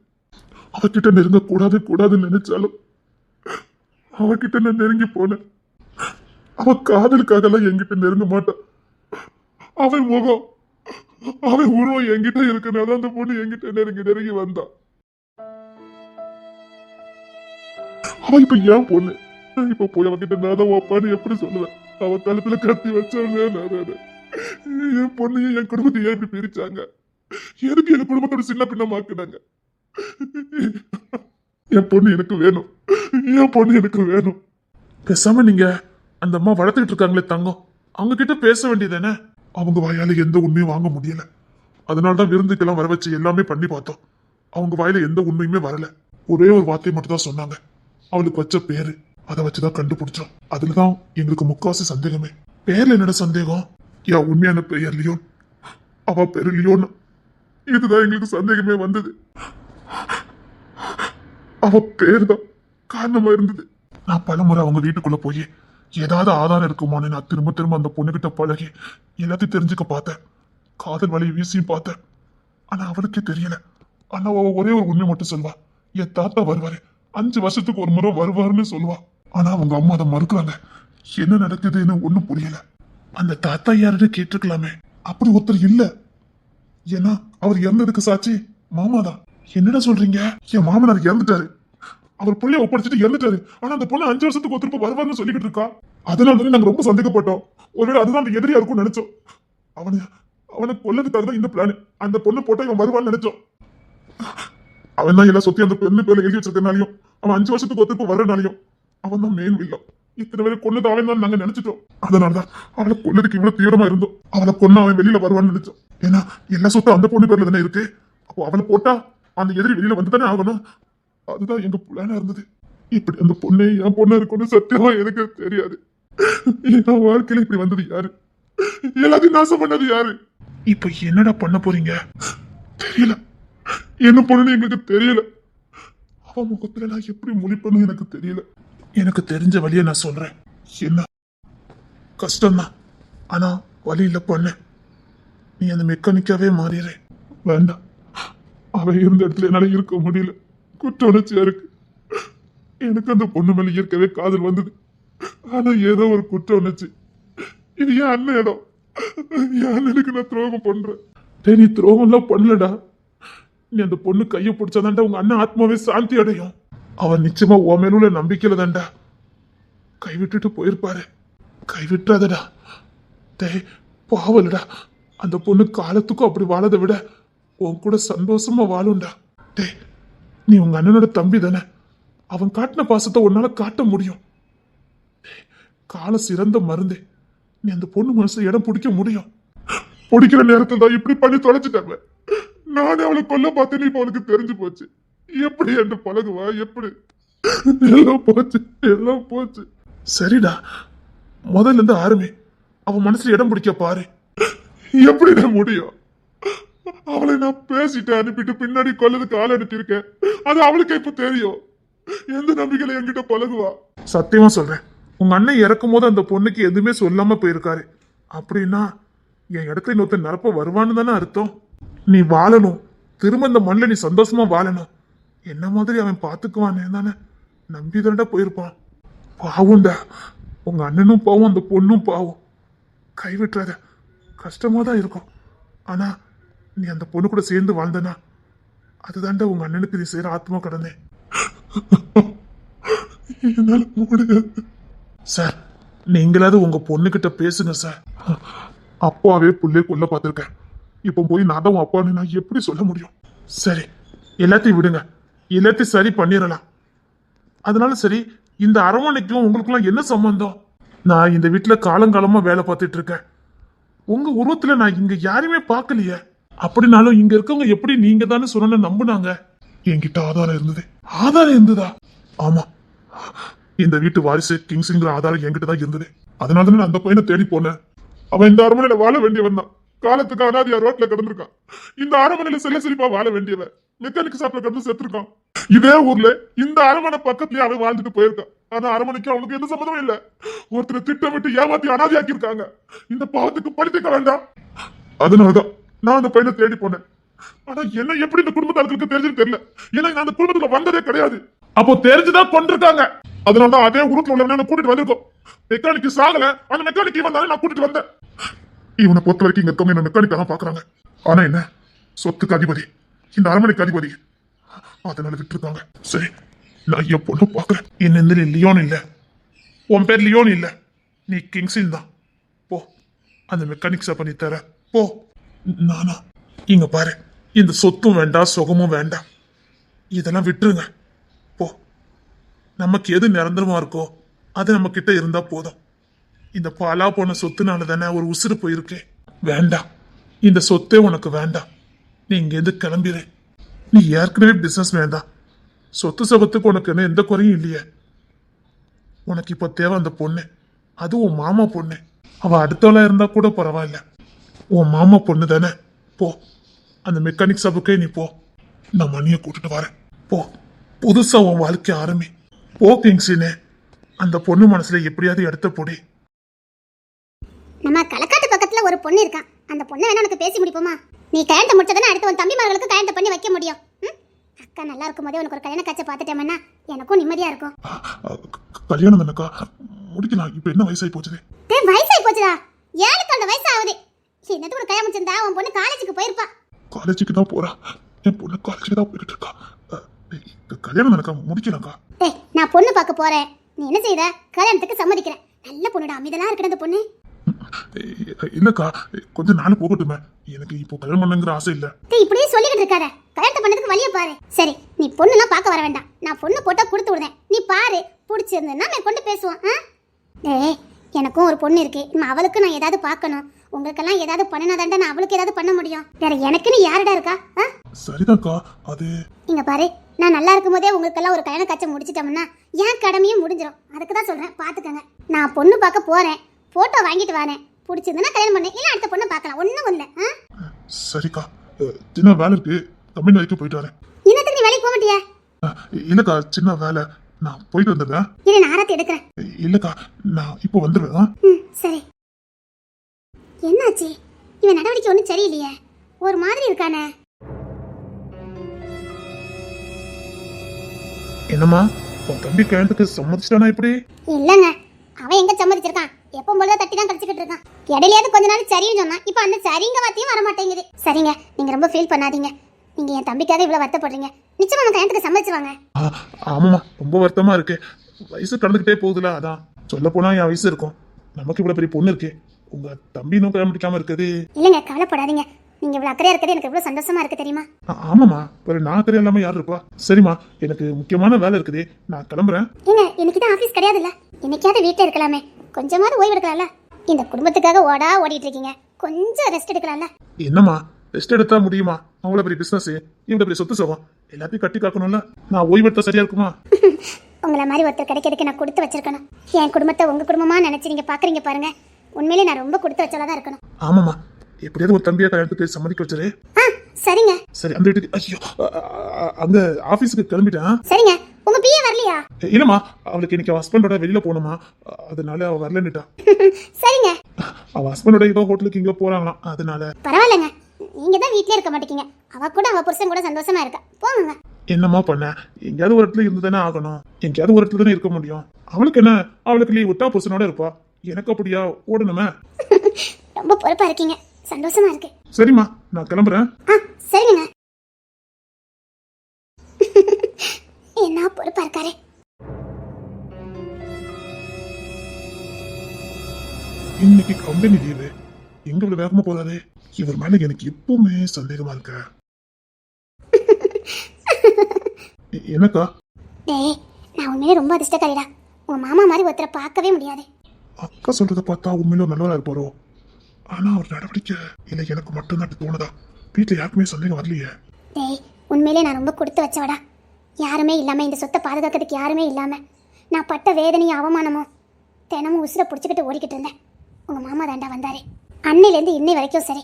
அவகிட்ட நெருங்க கூடாதுன்னு நினைச்சாலும் அவகிட்ட நான் நெருங்கி போனேன். அவ காதலுக்காக எல்லாம் என்கிட்ட நெருங்க மாட்டான். அவன் முகம், அவன் உருவம் என்கிட்ட இருக்கனால அந்த பொண்ணு என்கிட்ட நெருங்கி வந்தான். அவன் இப்ப ஏன் பொண்ணு? இப்ப போய் அவகிட்ட நான் தான் வாப்பான்னு எப்படி சொல்லுவேன்? அவன் கழுத்துல கத்தி வச்சாங்க. என் பொண்ணையும் என் குடும்பத்தையும் இப்படி பிரிச்சாங்க. எதுக்கு என் குடும்பத்தோட சின்ன பின்னமாக்குனாங்க? என் பொண்ணு எனக்கு வேணும், என் பொண்ணு எனக்கு வேணும். பேசாம நீங்க அந்த அம்மா வளர்த்துக்கிட்டு இருக்காங்களே தங்கம், அவங்க கிட்ட பேச வேண்டியதானே? அவங்க வாயால எந்த உண்மையும் வாங்க முடியல. அதனாலதான் விருந்துக்கெல்லாம் வர வச்சு எல்லாமே பண்ணி பார்த்தோம். அவங்க வாயில எந்த உண்மையுமே வரல. ஒரே ஒரு வார்த்தை மட்டும் தான் சொன்னாங்க. அவளுக்கு வச்ச பேரு, அதை வச்சுதான் கண்டுபிடிச்சோம். அதுலதான் எங்களுக்கு முக்காவாசி சந்தேகமே. பேர்ல என்னோட சந்தேகம்? என் உண்மையான பெயர் லியோன், அவ பேரு லியோன். இதுதான் எங்களுக்கு சந்தேகமே வந்தது. அவ பேரு தான் காரணமா இருந்தது. நான் பலமுறை அவங்க வீட்டுக்குள்ள போய் ஏதாவது ஆதாரம் இருக்குமான்னு நான் திரும்ப அந்த பொண்ணுகிட்ட பழகி எல்லாத்தையும் தெரிஞ்சுக்க பார்த்தேன். காதல் வலையை வீசியும் பார்த்தேன். ஆனா அவளுக்கே தெரியல. ஆனா அவ ஒரே ஒரு உண்மை மட்டும் சொல்வா, என் தாத்தா வருவாரு, 5 வருஷத்துக்கு ஒரு முறை வருவாருன்னு சொல்லுவா. ஆனா அவங்க அம்மா அதை மறுக்கிறாங்க. என்ன நடக்குதுன்னு ஒண்ணும் புரியல. அந்த தாத்தா யாருன்னு கேட்டிருக்கலாமே. அப்படி ஒருத்தர் இல்ல. ஏன்னா அவர் இறந்ததுக்கு சாட்சி மாமாதான். என்னடா சொல்றீங்க? என் மாமனார் இறந்துட்டாரு. அவர் பிள்ளைய ஒப்படைச்சிட்டு இறந்துட்டாரு. ஆனா அந்த பொண்ணு 5 வருஷத்துக்கு ஒருத்தருக்கு வருவாருன்னு சொல்லிக்கிட்டு இருக்கா. அதனால நாங்க ரொம்ப சந்தேகப்பட்டோம். ஒருவேளை அதுதான் அந்த எதிரியா இருக்கும்னு நினைச்சோம். அவனை கொல்லதுக்காக தான் இந்த பிளான். அந்த பொண்ணு போட்டா இவன் வருவான்னு நினைச்சோம். அவன் தான் எல்லா சொத்தையும் அந்த பெண்ணு பேர்ல எழுதி வச்சிருக்கனாலையும், அவன் 5 வருஷத்துக்கு ஒருத்தருக்கு வர்றனாலையும் அவன் தான் மெயின் வில்லம். இத்தனை பேரை கொன்னது அவன் தான் நாங்க நினைச்சிட்டோம். அதனாலதான் அவளை கொன்னதுக்கு இவ்வளவு தீவிரமா இருந்தோம். அவளை கொன்ன அவன் வெளியில வருவான்னு நினைச்சோம். ஏன்னா எல்லா சொத்தும் அந்த பொண்ணு பேர்ல தானே இருக்கு. அப்போ அவளை போட்டா அந்த எதிரி வெளியில வந்து தானே ஆகணும். அதுதான் எங்க பிளானா இருந்தது. இப்படி அந்த பொண்ணு என் பொண்ணு இருக்குன்னு சத்தியமா எனக்கு தெரியாது. என் வாழ்க்கையில இப்படி வந்தது யாரு? எல்லாத்தையும் நாசம் பண்ணது யாரு? இப்ப என்னடா பண்ண போறீங்க? தெரியல. என்ன பொண்ணுன்னு எங்களுக்கு தெரியல. அவ முகத்துல நான் எப்படி முழிப்பேன்னு எனக்கு தெரியல. எனக்கு தெரிஞ்ச வழியை நான் சொல்றேன். என்ன கஷ்டம்தான், ஆனா வழி இல்ல பொண்ணு. நீ அந்த மெக்கானிக்காவே மாறிடு. வேண்டாம், அவ இருந்த இடத்துல என்னால இருக்க முடியல. குற்ற உணர்ச்சியா இருக்கு. எனக்கு அந்த பொண்ணு மேல இயற்கவே காதல் வந்தது. ஆனா ஏதோ ஒரு குற்ற உணர்ச்சி. இது என் அண்ணன் இடம். என் அண்ணனுக்கு நான் துரோகம் பண்றேன். நீ துரோகம் எல்லாம் பண்ணலடா. நீ அந்த பொண்ணு கையை பிடிச்சாதான்டா உங்க அண்ணன் ஆத்மாவே சாந்தி அடையும். அவன் நிச்சயமா உன் மேல உள்ள நம்பிக்கையில தான்டா கைவிட்டுட்டு போயிருப்பாரு. கைவிட்டுறாதடா. டேய் பாவலடா, அந்த பொண்ணு காலத்துக்கும் அப்படி வாழதை விட உன் கூட சந்தோஷமா வாழும்டா. டேய் நீ உங்க அண்ணனோட தம்பி தானே, அவன் காட்டின பாசத்தை உன்னால காட்ட முடியும். டேய், காலம் சிறந்த மருந்தே, நீ அந்த பொண்ணு மனசுல இடம் பிடிக்க முடியும். பிடிக்கிற நேரத்தில் தான் இப்படி பண்ணி தொலைச்சிட்டாங்க. நானே அவளை கொல்ல பார்த்தேன்னு இப்ப அவளுக்கு தெரிஞ்சு போச்சு. எப்படி என்று பழகுவா? எப்படி? எல்லாம் போச்சு, எல்லாம் போச்சு. சரிடா, முதல்ல இருந்து ஆரம்பி. அவன் மனசுல இடம் பிடிக்க பாரு. எப்படிடா முடியும்? அவளை நான் பேசிட்டு அனுப்பிட்டு பின்னாடி கொல்லதுக்கு ஆள் அனுப்பியிருக்கேன். அது அவளுக்கு இப்ப தெரியும். எந்த நம்பிக்கையில என்கிட்ட பழகுவா? சத்தியமா சொல்றேன், உங்க அண்ணன் இறக்கும் போது அந்த பொண்ணுக்கு எதுவுமே சொல்லாம போயிருக்காரு. அப்படின்னா என் இடத்துல இன்னொருத்தன் நிரப்ப வருவான்னு தானே அர்த்தம். நீ வாழணும், திரும்ப இந்த மண்ணில் நீ சந்தோஷமா வாழணும். என்ன மாதிரி அவன் பார்த்துக்குவானே தானே நம்பி தான்டா போயிருப்பான். பாவம்டா, உங்க அண்ணனும் பாவம், அந்த பொண்ணும் பாவம். கைவிட்டுறாத, கஷ்டமா தான் இருக்கும். ஆனா நீ அந்த பொண்ணு கூட சேர்ந்து வாழ்ந்தனா அதுதான்டா உங்க அண்ணனுக்கு நீ செய்யற ஆத்மா கடனே. என்னால முடியாது சார். நீங்களாவது உங்க பொண்ணுகிட்ட பேசுங்க சார். அப்பாவே புள்ளே கொல்ல பார்த்துருக்கேன். இப்போ போய் நான் தான் அப்பான்னு நான் எப்படி சொல்ல முடியும்? சரி, எல்லாத்தையும் விடுங்க, எல்லாத்தையும் சரி பண்ணிடலாம். அதனால சரி, இந்த அரண்மனைக்கும் உங்களுக்குலாம் என்ன சம்பந்தம்? நான் இந்த வீட்டுல காலங்காலமா வேலை பார்த்துட்டு இருக்கேன். உங்க உருவத்துல நான் இங்க யாரையுமே பார்க்கலையே. அப்படினாலும் இங்க இருக்கவங்க எப்படி நீங்க தானே சொன்ன நம்புனாங்க? என்கிட்ட ஆதாரம் இருந்தது. ஆதாரம் இருந்ததா? ஆமா, இந்த வீட்டு வாரிசு கிங்ஸுங்கிற ஆதாரம் என்கிட்ட தான் இருந்தது. அதனாலதான் நான் அந்த பையனை தேடி போனேன். அவன் இந்த அரண்மனையில வாழ வேண்டியவன் தான். காலத்துக்கு அனாதியா ரோட்ல கிடந்திருக்கான். இந்த அரண்மனையில செல்ல செழிப்பா வாழ வேண்டியவன் மெக்கானிக் ஷாப்ல கிடந்து செத்துருக்கான். இதே ஊர்ல இந்த அரண்மனை பக்கத்துலயே அவன் வாழ்ந்துட்டு போயிருக்கான். ஆனா அரண்மனைக்கு அவனுக்கு எந்த சம்மந்தமும் இல்ல. ஒருத்தர் திட்டமிட்டு ஏமாத்தி அனாதியாக்கி இருக்காங்க. இந்த பாவத்துக்கு பழித்துக்க வேண்டாம். அதனாலதான் நான் அந்த பையனை தேடி போனேன். ஆனா என்ன எப்படி இந்த குடும்பத்தாளுக்கு தெரிஞ்சுன்னு தெரியல. ஏன்னா நான் அந்த குடும்பத்துல வந்ததே கிடையாது. அப்போ தெரிஞ்சுதான் கொண்டிருக்காங்க. அதனாலதான் அதே உருத்துல உள்ளவன கூட்டிட்டு வந்திருக்கோம். மெக்கானிக் சாகல, அந்த மெக்கானிக் இவன் தானே நான் கூட்டிட்டு வந்தேன். இவனை பொறுத்த வரைக்கும் இங்க இருக்கவங்க என்ன மெக்கானிக்கா தான் பாக்குறாங்க. ஆனா என்ன, சொத்துக்கு அதிபதி, இந்த அரண்மனைக்கு அதிபதி. அதனால விட்டுருக்காங்க. சரி, நான் என் பொண்ணு பாக்குறேன். என்ன இந்த லியோன் இல்ல, உன் பேர் லியோன் இல்ல, நீ கிங்ஸின் தான். போ, அந்த மெக்கானிக் ஷாப் பண்ணி தர போ. நானா? இங்க பாரு, இந்த சொத்தும் வேண்டாம், சுகமும் வேண்டாம், இதெல்லாம் விட்டுருங்க. போ, நமக்கு எது நிரந்தரமா இருக்கோ அது நம்ம கிட்ட இருந்தா போதும். இந்த பாலா போன சொத்துனால தானே ஒரு உசுறு போயிருக்கு. வேண்டாம், இந்த சொத்தே உனக்கு வேண்டாம். நீ இங்க இருந்து கிளம்பிடு. நீ ஏற்கனவே பிசினஸ் வேண்டாம். சொத்து சபத்துக்கு உனக்கு என்ன எந்த குறையும் இல்லையே. உனக்கு இப்ப தேவை அந்த பொண்ணு. அது உன் மாமா பொண்ணு. அவ அடுத்தவளா இருந்தா கூட பரவாயில்ல, உன் மாமா பொண்ணு தானே. போ, அந்த மெக்கானிக் ஷாப்புக்கே நீ போ. நான் மணியை கூட்டிட்டு வரேன். போ, புதுசா உன் வாழ்க்கை ஆரம்பி. போ கிங்ஸினே, அந்த பொண்ணு மனசுல எப்படியாவது இடத்த போடி. நம்ம களக்காட்டு பக்கத்துல ஒரு பொண்ணு இருக்கான். அந்த பொண்ணை வேணா உனக்கு பேசி முடிப்போமா? நீ கல்யாணத்தை முடிச்சதானே அடுத்து உன் தம்பிமார்களுக்கு கல்யாணத்தை பண்ணி வைக்க முடியும். அக்கா நல்லா இருக்கும் போதே உனக்கு ஒரு கல்யாண காட்சி பார்த்துட்டேன்னா எனக்கும் நிம்மதியா இருக்கும். கல்யாணம் தானக்கா முடிக்கலாம். இப்ப என்ன வயசாகி போச்சுது? வயசாகி போச்சுடா, 7 வயசு ஆகுது. என்னது ஒரு கல்யாணம் முடிச்சிருந்தா உன் பொண்ணு காலேஜுக்கு போயிருப்பா. காலேஜுக்கு தான் போறா. என் பொண்ணு காலேஜுக்கு தான் போயிட்டு இருக்கா. கல்யாணம் தானக்கா முடிக்கலாம்க்கா. நான் பொண்ணு பார்க்க போறேன். நீ என்ன செய்த? கல்யாணத்துக்கு சம்மதிக்கிறேன். நல்ல பொண்ணுடா, அமைதலா இருக்கிற அந்த பொண்ணு. இல்லக்கா, கொஞ்சம் நாள் போகட்டுமே. எனக்கு இப்போ கல்யாணம் பண்ணுங்கிற ஆசை இல்ல. இப்படியே சொல்லிக்கிட்டு இருக்காத. கல்யாணத்தை பண்ணதுக்கு வழியை பாரு. சரி, நீ பொண்ணுலாம் பார்க்க வர வேண்டாம். நான் பொண்ணு போட்டா கொடுத்து விடுறேன். நீ பாரு, பிடிச்சிருந்தா நான் கொண்டு பேசுவோம். எனக்கும் ஒரு பொண்ணு இருக்கு. அவளுக்கு நான் ஏதாவது பார்க்கணும். உங்களுக்கெல்லாம் ஏதாவது பண்ணனாதாண்டா நான் அவளுக்கு ஏதாவது பண்ண முடியும். வேற எனக்குன்னு யாருடா இருக்கா? சரிதாக்கா, அது இங்க பாரு, நான் நல்லா இருக்கும் போதே உங்களுக்கெல்லாம் ஒரு கல்யாண காட்சி முடிச்சிட்டோம்னா என் கடமையும் முடிஞ்சிடும். அதுக்கு தான் சொல்றேன், பாத்துக்கங்க. நான் பொண்ணு பார்க்க போறேன். போட்டோ வாங்கிட்டு வரேன். பிடிச்சிருந்தா கல்யாணம் பண்ணு, இல்ல அடுத்த பொண்ணு பார்க்கலாம். ஒண்ணும் இல்ல. சரிக்கா, சின்ன வேலை இருக்கு, தமிழ் வரைக்கும் போயிட்டு வரேன். இன்னத்துக்கு நீ வேலைக்கு போக மாட்டியா? இல்லக்கா, சின்ன வேலை, நான் போயிட்டு வந்துடுறேன். இரு, நான் ஆரத்தி எடுக்கிறேன். இல்லக்கா, நான் இப்போ வந்துடுவேன். சரி. என்னாச்சு? இவன் நடவடிக்கை ஒன்றும் சரியில்லையே, ஒரு மாதிரி இருக்கானே. என்னம்மா, உன் தம்பி கல்யாணத்துக்கு சம்மதிச்சிட்டானா? இப்படி இல்லங்க, அவன் எங்க சம்மதிச்சிருக்கான்? எப்பவும் போல தட்டி தான் கடிச்சிட்டு இருக்கான். இடையிலேயாவது கொஞ்ச நாள் சரின்னு சொன்னான். இப்போ அந்த சரிங்க வார்த்தையும் வர மாட்டேங்குது. சரிங்க, நீங்க ரொம்ப ஃபீல் பண்ணாதீங்க. நீங்க என் தம்பிக்காக இவ்வளவு வருத்தப்படுறீங்க. நிச்சயமா அவன் கல்யாணத்துக்கு சம்மதிச்சிருவாங்க. ஆமாம்மா, ரொம்ப வருத்தமா இருக்கு. வயசு கடந்துகிட்டே போகுதுல, அதான். சொல்ல போனா என் வயசு இருக்கும். நமக்கு இவ்வளவு பெரிய பொண்ணு இருக்கு, உங்க தம்பி இன்னும் கல்யாணம் முடிக்காம இருக்குது. இல்லைங்க, கவலைப்படாதீங்க. நீங்க இவ்வளவு அக்கறையா இருக்கிறது எனக்கு எவ்வளவு சந்தோஷமா இருக்கு தெரியுமா? ஆமாமா, வேற நான் தெரிய இல்லாம யார் இருப்பா? சரிம்மா, எனக்கு முக்கியமான வேலை இருக்குது, நான் கிளம்புறேன். ஏங்க, இன்னைக்கு தான் ஆபீஸ் கிடையாதுல்ல, இன்னைக்காவது வீட்டுல இருக்கலாமே, கொஞ்சமாவது ஓய்வு எடுக்கலாம்ல. இந்த குடும்பத்துக்காக ஓடிட்டு இருக்கீங்க, கொஞ்சம் ரெஸ்ட் எடுக்கலாம்ல. என்னம்மா, ரெஸ்ட் எடுத்தா முடியுமா? அவ்வளவு பெரிய பிசினஸ், இவ்வளவு பெரிய சொத்து சுகம் எல்லாத்தையும் கட்டி காக்கணும்ல. நான் ஓய்வு எடுத்தா சரியா இருக்குமா? உங்களை மாதிரி ஒருத்தர் கிடைக்கிறதுக்கு நான் கொடுத்து வச்சிருக்கணும். என் குடும்பத்தை உங்க குடும்பமா நினைச்சு நீங்க பாக்குறீங்க பாருங்க. உண்மையிலே நான் ரொம்ப கொடுத்து வச்சாலதான் இருக்கணும். ஆமாமா, எப்படியாவது ஒரு தம்பியா கல்யாணத்துக்கு சம்மதிக்க வச்சிரு. சரிங்க. சரி, அந்த வீட்டுக்கு ஐயோ அந்த ஆபீஸுக்கு கிளம்பிட்டேன். சரிங்க. உங்க பிஏ வரலையா? இல்லம்மா, அவளுக்கு இன்னைக்கு ஹஸ்பண்டோட வெளியில போகணுமா, அதனால அவ வரலன்னுட்டா. சரிங்க. அவ ஹஸ்பண்டோட ஏதோ ஹோட்டலுக்கு இங்க போறாங்களாம், அதனால. பரவாயில்லைங்க, நீங்க தான் வீட்லயே இருக்க மாட்டீங்க. அவ கூட அவ புருஷன் கூட சந்தோஷமா இருக்கா. போங்க. என்னம்மா பண்ண, எங்கேயாவது ஒரு இடத்துல இருந்து தானே ஆகணும், எங்கேயாவது ஒரு இடத்துல தானே இருக்க முடியும். அவளுக்கு என்ன, அவளுக்கு லீவ் விட்டா புருஷனோட இருப்பா, எனக்கு அப்படியா ஓடணுமே. ரொம்ப பொறுப்பா இருக்கீங்க, சந்தோஷமா இருக்கு. சரிம்மா, நான் கிளம்புறேன். சரிங்க. என்ன பொறுப்பா இருக்காரு. இன்னைக்கு கம்பெனி லீவு, எங்க இவ்வளவு வேகமா போறாரு? இவர் மேல எனக்கு எப்பவுமே சந்தேகமா இருக்க. எனக்கா? டேய், நான் உண்மையிலே ரொம்ப அதிர்ஷ்டக்காரிடா. உங்க மாமா மாதிரி ஒருத்தரை பார்க்கவே முடியாது. அக்கா சொல்றத பார்த்தா உண்மையில நல்லவரா இருப்பாரோ, ஆனா அவர் நடவடிக்கை இல்ல எனக்கு மட்டும் தான் தோணுதா. வீட்டுல யாருக்குமே சந்தேகம் வரலையே. டேய், உண்மையிலே நான் ரொம்ப கொடுத்து வச்சவடா. யாருமே இல்லாம, இந்த சொத்தை பாதுகாக்கிறதுக்கு யாருமே இல்லாம நான் பட்ட வேதனையும் அவமானமும் தினமும் உசுரை பிடிச்சிக்கிட்டு ஓடிக்கிட்டு இருந்தேன். உங்க மாமா தாண்டா வந்தாரு. அன்னையிலேருந்து இன்னை வரைக்கும் சரி,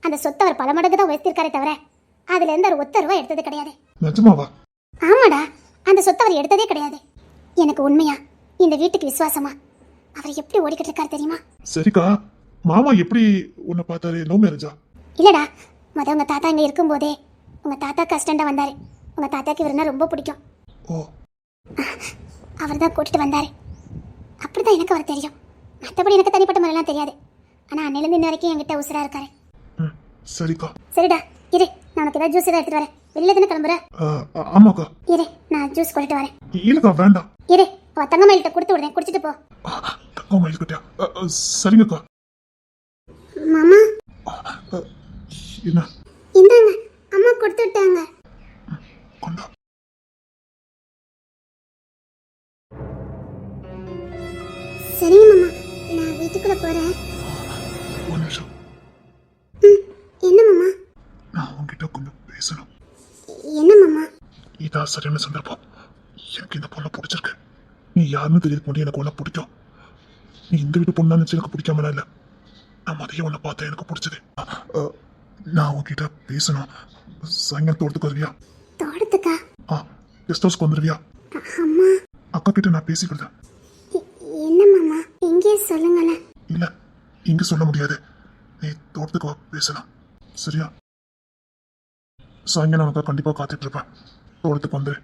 அந்த சொத்தை அவர் பல மடங்கு தான் உயர்த்திருக்காரே தவிர அதுல இருந்து அவர் ஒத்த ரூபா எடுத்தது கிடையாது. நிஜமாவா? ஆமாடா, அந்த சொத்தை அவர் எடுத்ததே கிடையாது. எனக்கு உண்மையா இந்த வீட்டுக்கு விசுவாசமா அவர் எப்படி ஓடிக்கிட்டு இருக்காரு தெரியுமா? சரிக்கா, மாமா எப்படி உன்னை பார்த்தாரு? லவ் மேரேஜா? இல்லடா, உங்க தாத்தா இங்க இருக்கும்போதே உங்க தாத்தா கஷ்டண்டா வந்தாரு. உங்க தாத்தாக்கு இவருன்னா ரொம்ப பிடிக்கும். ஓ, அவர் தான் கூட்டிட்டு வந்தாரு. அப்படிதான் எனக்கு அவர் தெரியும். மற்றபடி எனக்கு தனிப்பட்ட முறையெல்லாம் தெரியாது. ஆனா அன்னையிலேருந்து இன்ன வரைக்கும் என்கிட்ட உசுரா இருக்காரு. சரிக்கா. சரிடா, இரு, நான் உனக்கு ஏதாவது ஜூஸ் ஏதாவது எடுத்துட்டு வரேன். வெளியில தானே கிளம்புற? ஆமாக்கா. இரு, நான் ஜூஸ் கொண்டுட்டு வரேன். இல்லக்கா, வேண்டாம். இரு, அவ தங்கமயில்கிட்ட கொடுத்து விடுறேன், குடிச்சிட்டு போ. தங்கமயில் கிட்டயா? சரிங்கக்கா. மாமா, என்ன? இந்தாங்க, அம்மா கொடுத்து விட்டாங்க. கொண்டா. சரிங்க மாமா, நான் வீட்டுக்குள்ள போறேன். ஒரு நிமிஷம். என்ன மாமா? நான் உன்கிட்ட கொஞ்சம் பேசணும். என்ன மாமா? இதான் சரியான சந்தர்ப்பம். எனக்கு இந்த பொண்ணை பிடிச்சிருக்கு. நீ யாருன்னு தெரியுது முன்னாடி எனக்கு ஒன்ன பிடிக்கும். நீ இந்த வீட்டு பொண்ணா நினைச்சு எனக்கு பிடிக்காமலாம் இல்லை. நான் மதியம் ஒன்ன பார்த்தேன், எனக்கு பிடிச்சது. நான் உன்கிட்ட பேசணும். சாயங்காலம் தோட்டத்துக்கு வருவியா? தோட்டத்துக்கா? கெஸ்ட் ஹவுஸ்க்கு வந்துருவியா? அம்மா. அக்கா கிட்ட நான் பேசிக்கிட்டேன். என்ன மாமா, இங்கே சொல்லுங்களேன். இல்ல, இங்க சொல்ல முடியாது. நீ தோட்டத்துக்கு வா, பேசலாம். சரியா? சாயங்காலம் அக்கா கண்டிப்பா காத்துட்டு இருப்பேன். தோட்டத்துக்கு வந்துரு.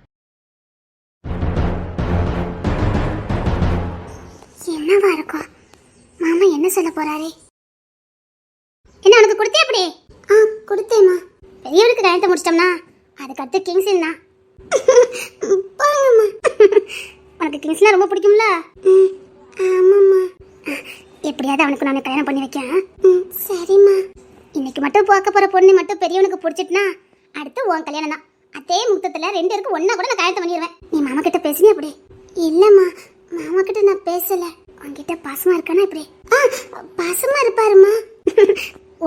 என்னவா இருக்கும்? மாமா என்ன சொல்ல போறாரு? என்ன உனக்கு கொடுத்தே அப்படி? கொடுத்தேம்மா. பெரியவனுக்கு கல்யாணத்தை முடிச்சிட்டோம்னா அதுக்கு அடுத்து கிங்ஸ்னா பாருங்கம்மா. உனக்கு கிங்ஸ்னா ரொம்ப பிடிக்கும்ல? ஆமாம்மா. எப்படியாவது அவனுக்கு நான் கல்யாணம் பண்ணி வைக்கிறேன். சரிம்மா. இன்னைக்கு மட்டும் பார்க்க போற பொண்ணு மட்டும் பெரியவனுக்கு பிடிச்சிட்டுனா அடுத்து உன் கல்யாணம் தான். அதே முகூர்த்தத்துல 2 பேருக்கு ஒன்னா கூட நான் கல்யாணத்தை பண்ணிடுவேன். நீ மாமா கிட்ட பேசுனே அப்படி? இல்லம்மா, மாமா கிட்ட நான் பேசல. உன்கிட்ட பாசமா இருக்கானா இப்படி? பாசமா இருப்பாருமா.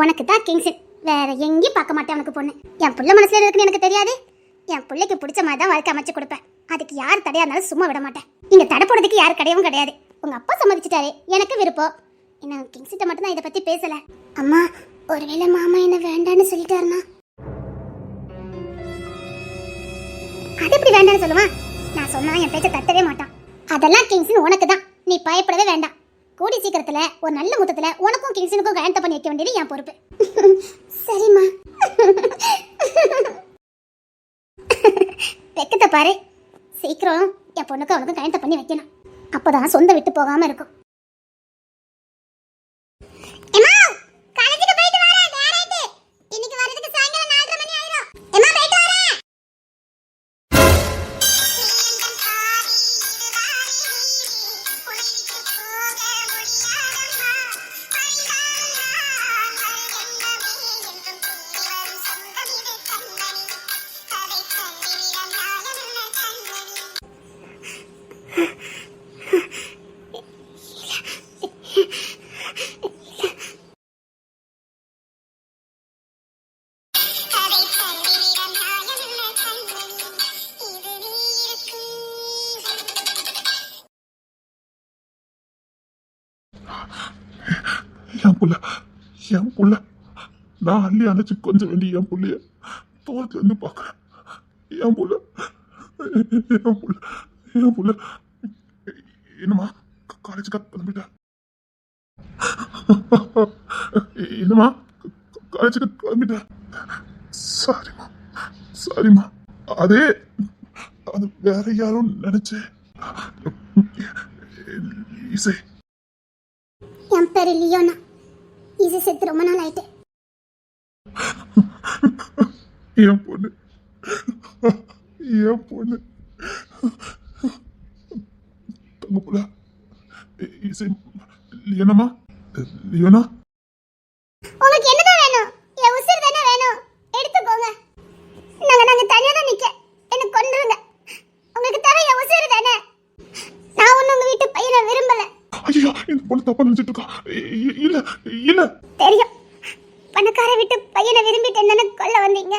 உனக்கு தான் கிங்ஸ், வேற எங்கேயும் பார்க்க மாட்டேன் உனக்கு பொண்ணு. என் புள்ள மனசுல இருக்குன்னு எனக்கு தெரியாது. என் பிள்ளைக்கு பிடிச்ச மாதிரி தான் வாழ்க்கை அமைச்சு கொடுப்பேன். அதுக்கு யார் தடையா இருந்தாலும் சும்மா விட மாட்டேன். இங்க தடை போடுறதுக்கு யார் கிடையவும் கிடையாது. உங்க அப்பா சம்மதிச்சிட்டாரு, எனக்கு விருப்பம். என்ன கிங்ஸ்கிட்ட மட்டும் தான் இதை பத்தி பேசல. அம்மா, ஒருவேளை மாமா என்ன வேண்டான்னு சொல்லிட்டாருனா? அது எப்படி வேண்டான்னு சொல்லுவான்? நான் சொன்னா என் பேச்ச தட்டவே மாட்டான். அதெல்லாம் கிங்ஸ்னு உனக்கு தான், நீ பயப்படவே வேண்டாம். கூடி சீக்கிரத்துல ஒரு நல்ல முத்தத்துல உனக்கும் கிங்ஸ்னுக்கும் கல்யாணத்தை பண்ணி வைக்க வேண்டியது என் பொறுப்பு. சரிம்மா. வெக்கத்தை பாரு. சீக்கிரம் என் பொண்ணுக்கு அவனுக்கும் கல்யாணத்தை பண்ணி வைக்கணும். அப்பதான் சொந்த விட்டு போகாம இருக்கும். என் புள்ள என் புள்ள நான் அள்ளி அணைச்சு கொஞ்சம் வேண்டிய என் புள்ளைய தோரத்துல இருந்து பார்க்கறேன். என் புள்ள என் புள்ள என் புள்ள என்னம்மா காலேஜுக்கா கிளம்பிட்டா? என்னம்மா காலேஜுக்கு கிளம்பிட்டா? சாரிம்மா சாரிம்மா. அது வேற யாரும் நினைச்சேன். இசை என் பேரு லியோனா. இது செத்து ரொம்ப நாள் ஆயிட்டு. என் பொண்ணு என் பொண்ணு தங்க புள்ள இசை. லியோனம்மா லியோனா உங்களுக்கு என்னதான் வேணும்? என் உசுர் தானே வேணும், எடுத்துக்கோங்க. நாங்க தனியா தான் நிக்க, என்ன கொன்றுங்க. உங்களுக்கு தேவை என் உசுர் தானே. நான் ஒன்னும் உங்க வீட்டு பையனை விரும்பல. ஐயோ இந்த பொண்ணு தப்பா நினைச்சிட்டு இருக்கா. இல்ல இல்ல தெரியும், பணக்கார வீட்டு பையனை விரும்பிட்டு என்னன்னு கொல்ல வந்தீங்க.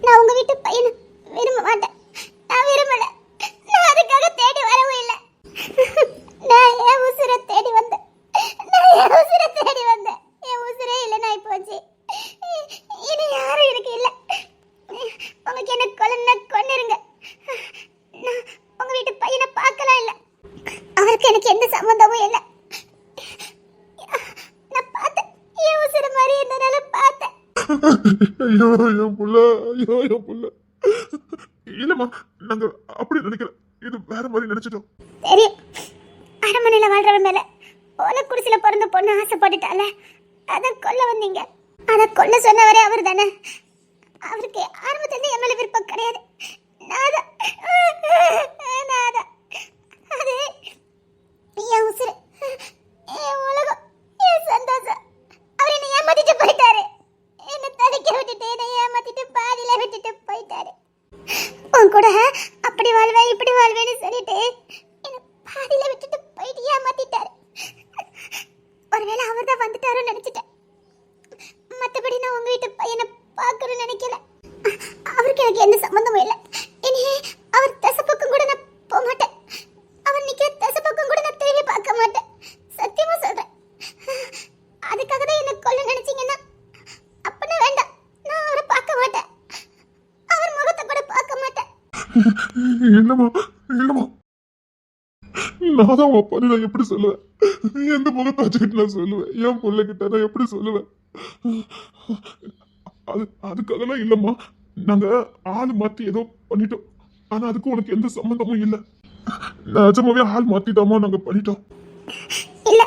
நான் உங்க வீட்டு பையனை விரும்ப மாட்டேன். நான் விரும்பல. நான் அதுக்காக தேடி வரவும் இல்லை. நான் என் உசுரை தேடி வந்தேன். என் உசுரே இல்லைன்னா போச்சு. இனி யாரும் எனக்கு இல்லை. உங்களுக்கு என்ன கொல்லுன்னா கொன்னிருங்க. நான் உங்க வீட்டு பையனை பார்க்கலாம் இல்லை. அவருக்கு எனக்கு எந்த சம்பந்தமும் இல்லை. நான் பார்த்தேன், என் உசுர மாதிரி இருந்தனால பார்த்தேன். ஐயோ என் புள்ள ஐயோ என் புள்ள. இல்லம்மா நாங்க அப்படி நினைக்கல, இது வேற மாதிரி நினைச்சிட்டோம். தெரியும், அரண்மனையில வாழ்றவன் மேல ஓலை குடிசையில பிறந்த பொண்ணு ஆசைப்பட்டுட்டால, அதை கொல்ல வந்தீங்க. அதை கொல்ல சொன்னவரே அவர் தானே. அவருக்கு ஆரம்பத்துல என் மேல விருப்பம் கிடையாது. நாதான் அது என் உசுறு, என் உலகம், என் சந்தோஷம். அவர் என்னை ஏமாத்திட்டு போயிட்டாரு. என்னை தடுக்க விட்டுட்டு என்னை ஏமாத்திட்டு பாதியில விட்டுட்டு போயிட்டாரு. உன் கூட அப்படி வாழ்வேன் இப்படி வாழ்வேன்னு சொல்லிட்டு என்னை பாதியில விட்டுட்டு போயிட்டு ஏமாத்திட்டாரு. ஒருவேளை அவர் தான் வந்துட்டாருன்னு நினைச்சிட்டேன். மற்றபடி நான் உங்க வீட்டு பையனை பார்க்கணும்னு நினைக்கல. அவருக்கு எனக்கு எந்த சம்பந்தமும் இல்லை. இனியே அவர் தசப்பக்கம் கூட நான் போக மாட்டேன். அவர் நிக்கிற தசப்பக்கம் கூட நான் திரும்பி பார்க்க மாட்டேன். சத்தியமா சொல்றேன். அதுக்காக தான் என்ன கொல்ல நினைச்சீங்கன்னா அப்படின்னா வேண்டாம். நான் அவரை பார்க்க மாட்டேன். அவர் முகத்தை கூட பார்க்க மாட்டேன். இல்லம்மா இல்லம்மா, நான் தான் உன் பொண்ணு. நான் எப்படி சொல்லுவேன்? எந்த முகத்தை வச்சுக்கிட்டு நான் சொல்லுவேன்? என் பிள்ளைகிட்ட நான் எப்படி சொல்லுவேன்? அதுக்காகலாம் இல்லம்மா. நாங்க ஆள் மாத்தி ஏதோ பண்ணிட்டோம். ஆனா அதுக்கு உனக்கு எந்த சம்பந்தமும் இல்லை. நிஜமாவே ஆள் மாத்திட்டாமா நாங்க பண்ணிட்டோம். இல்ல,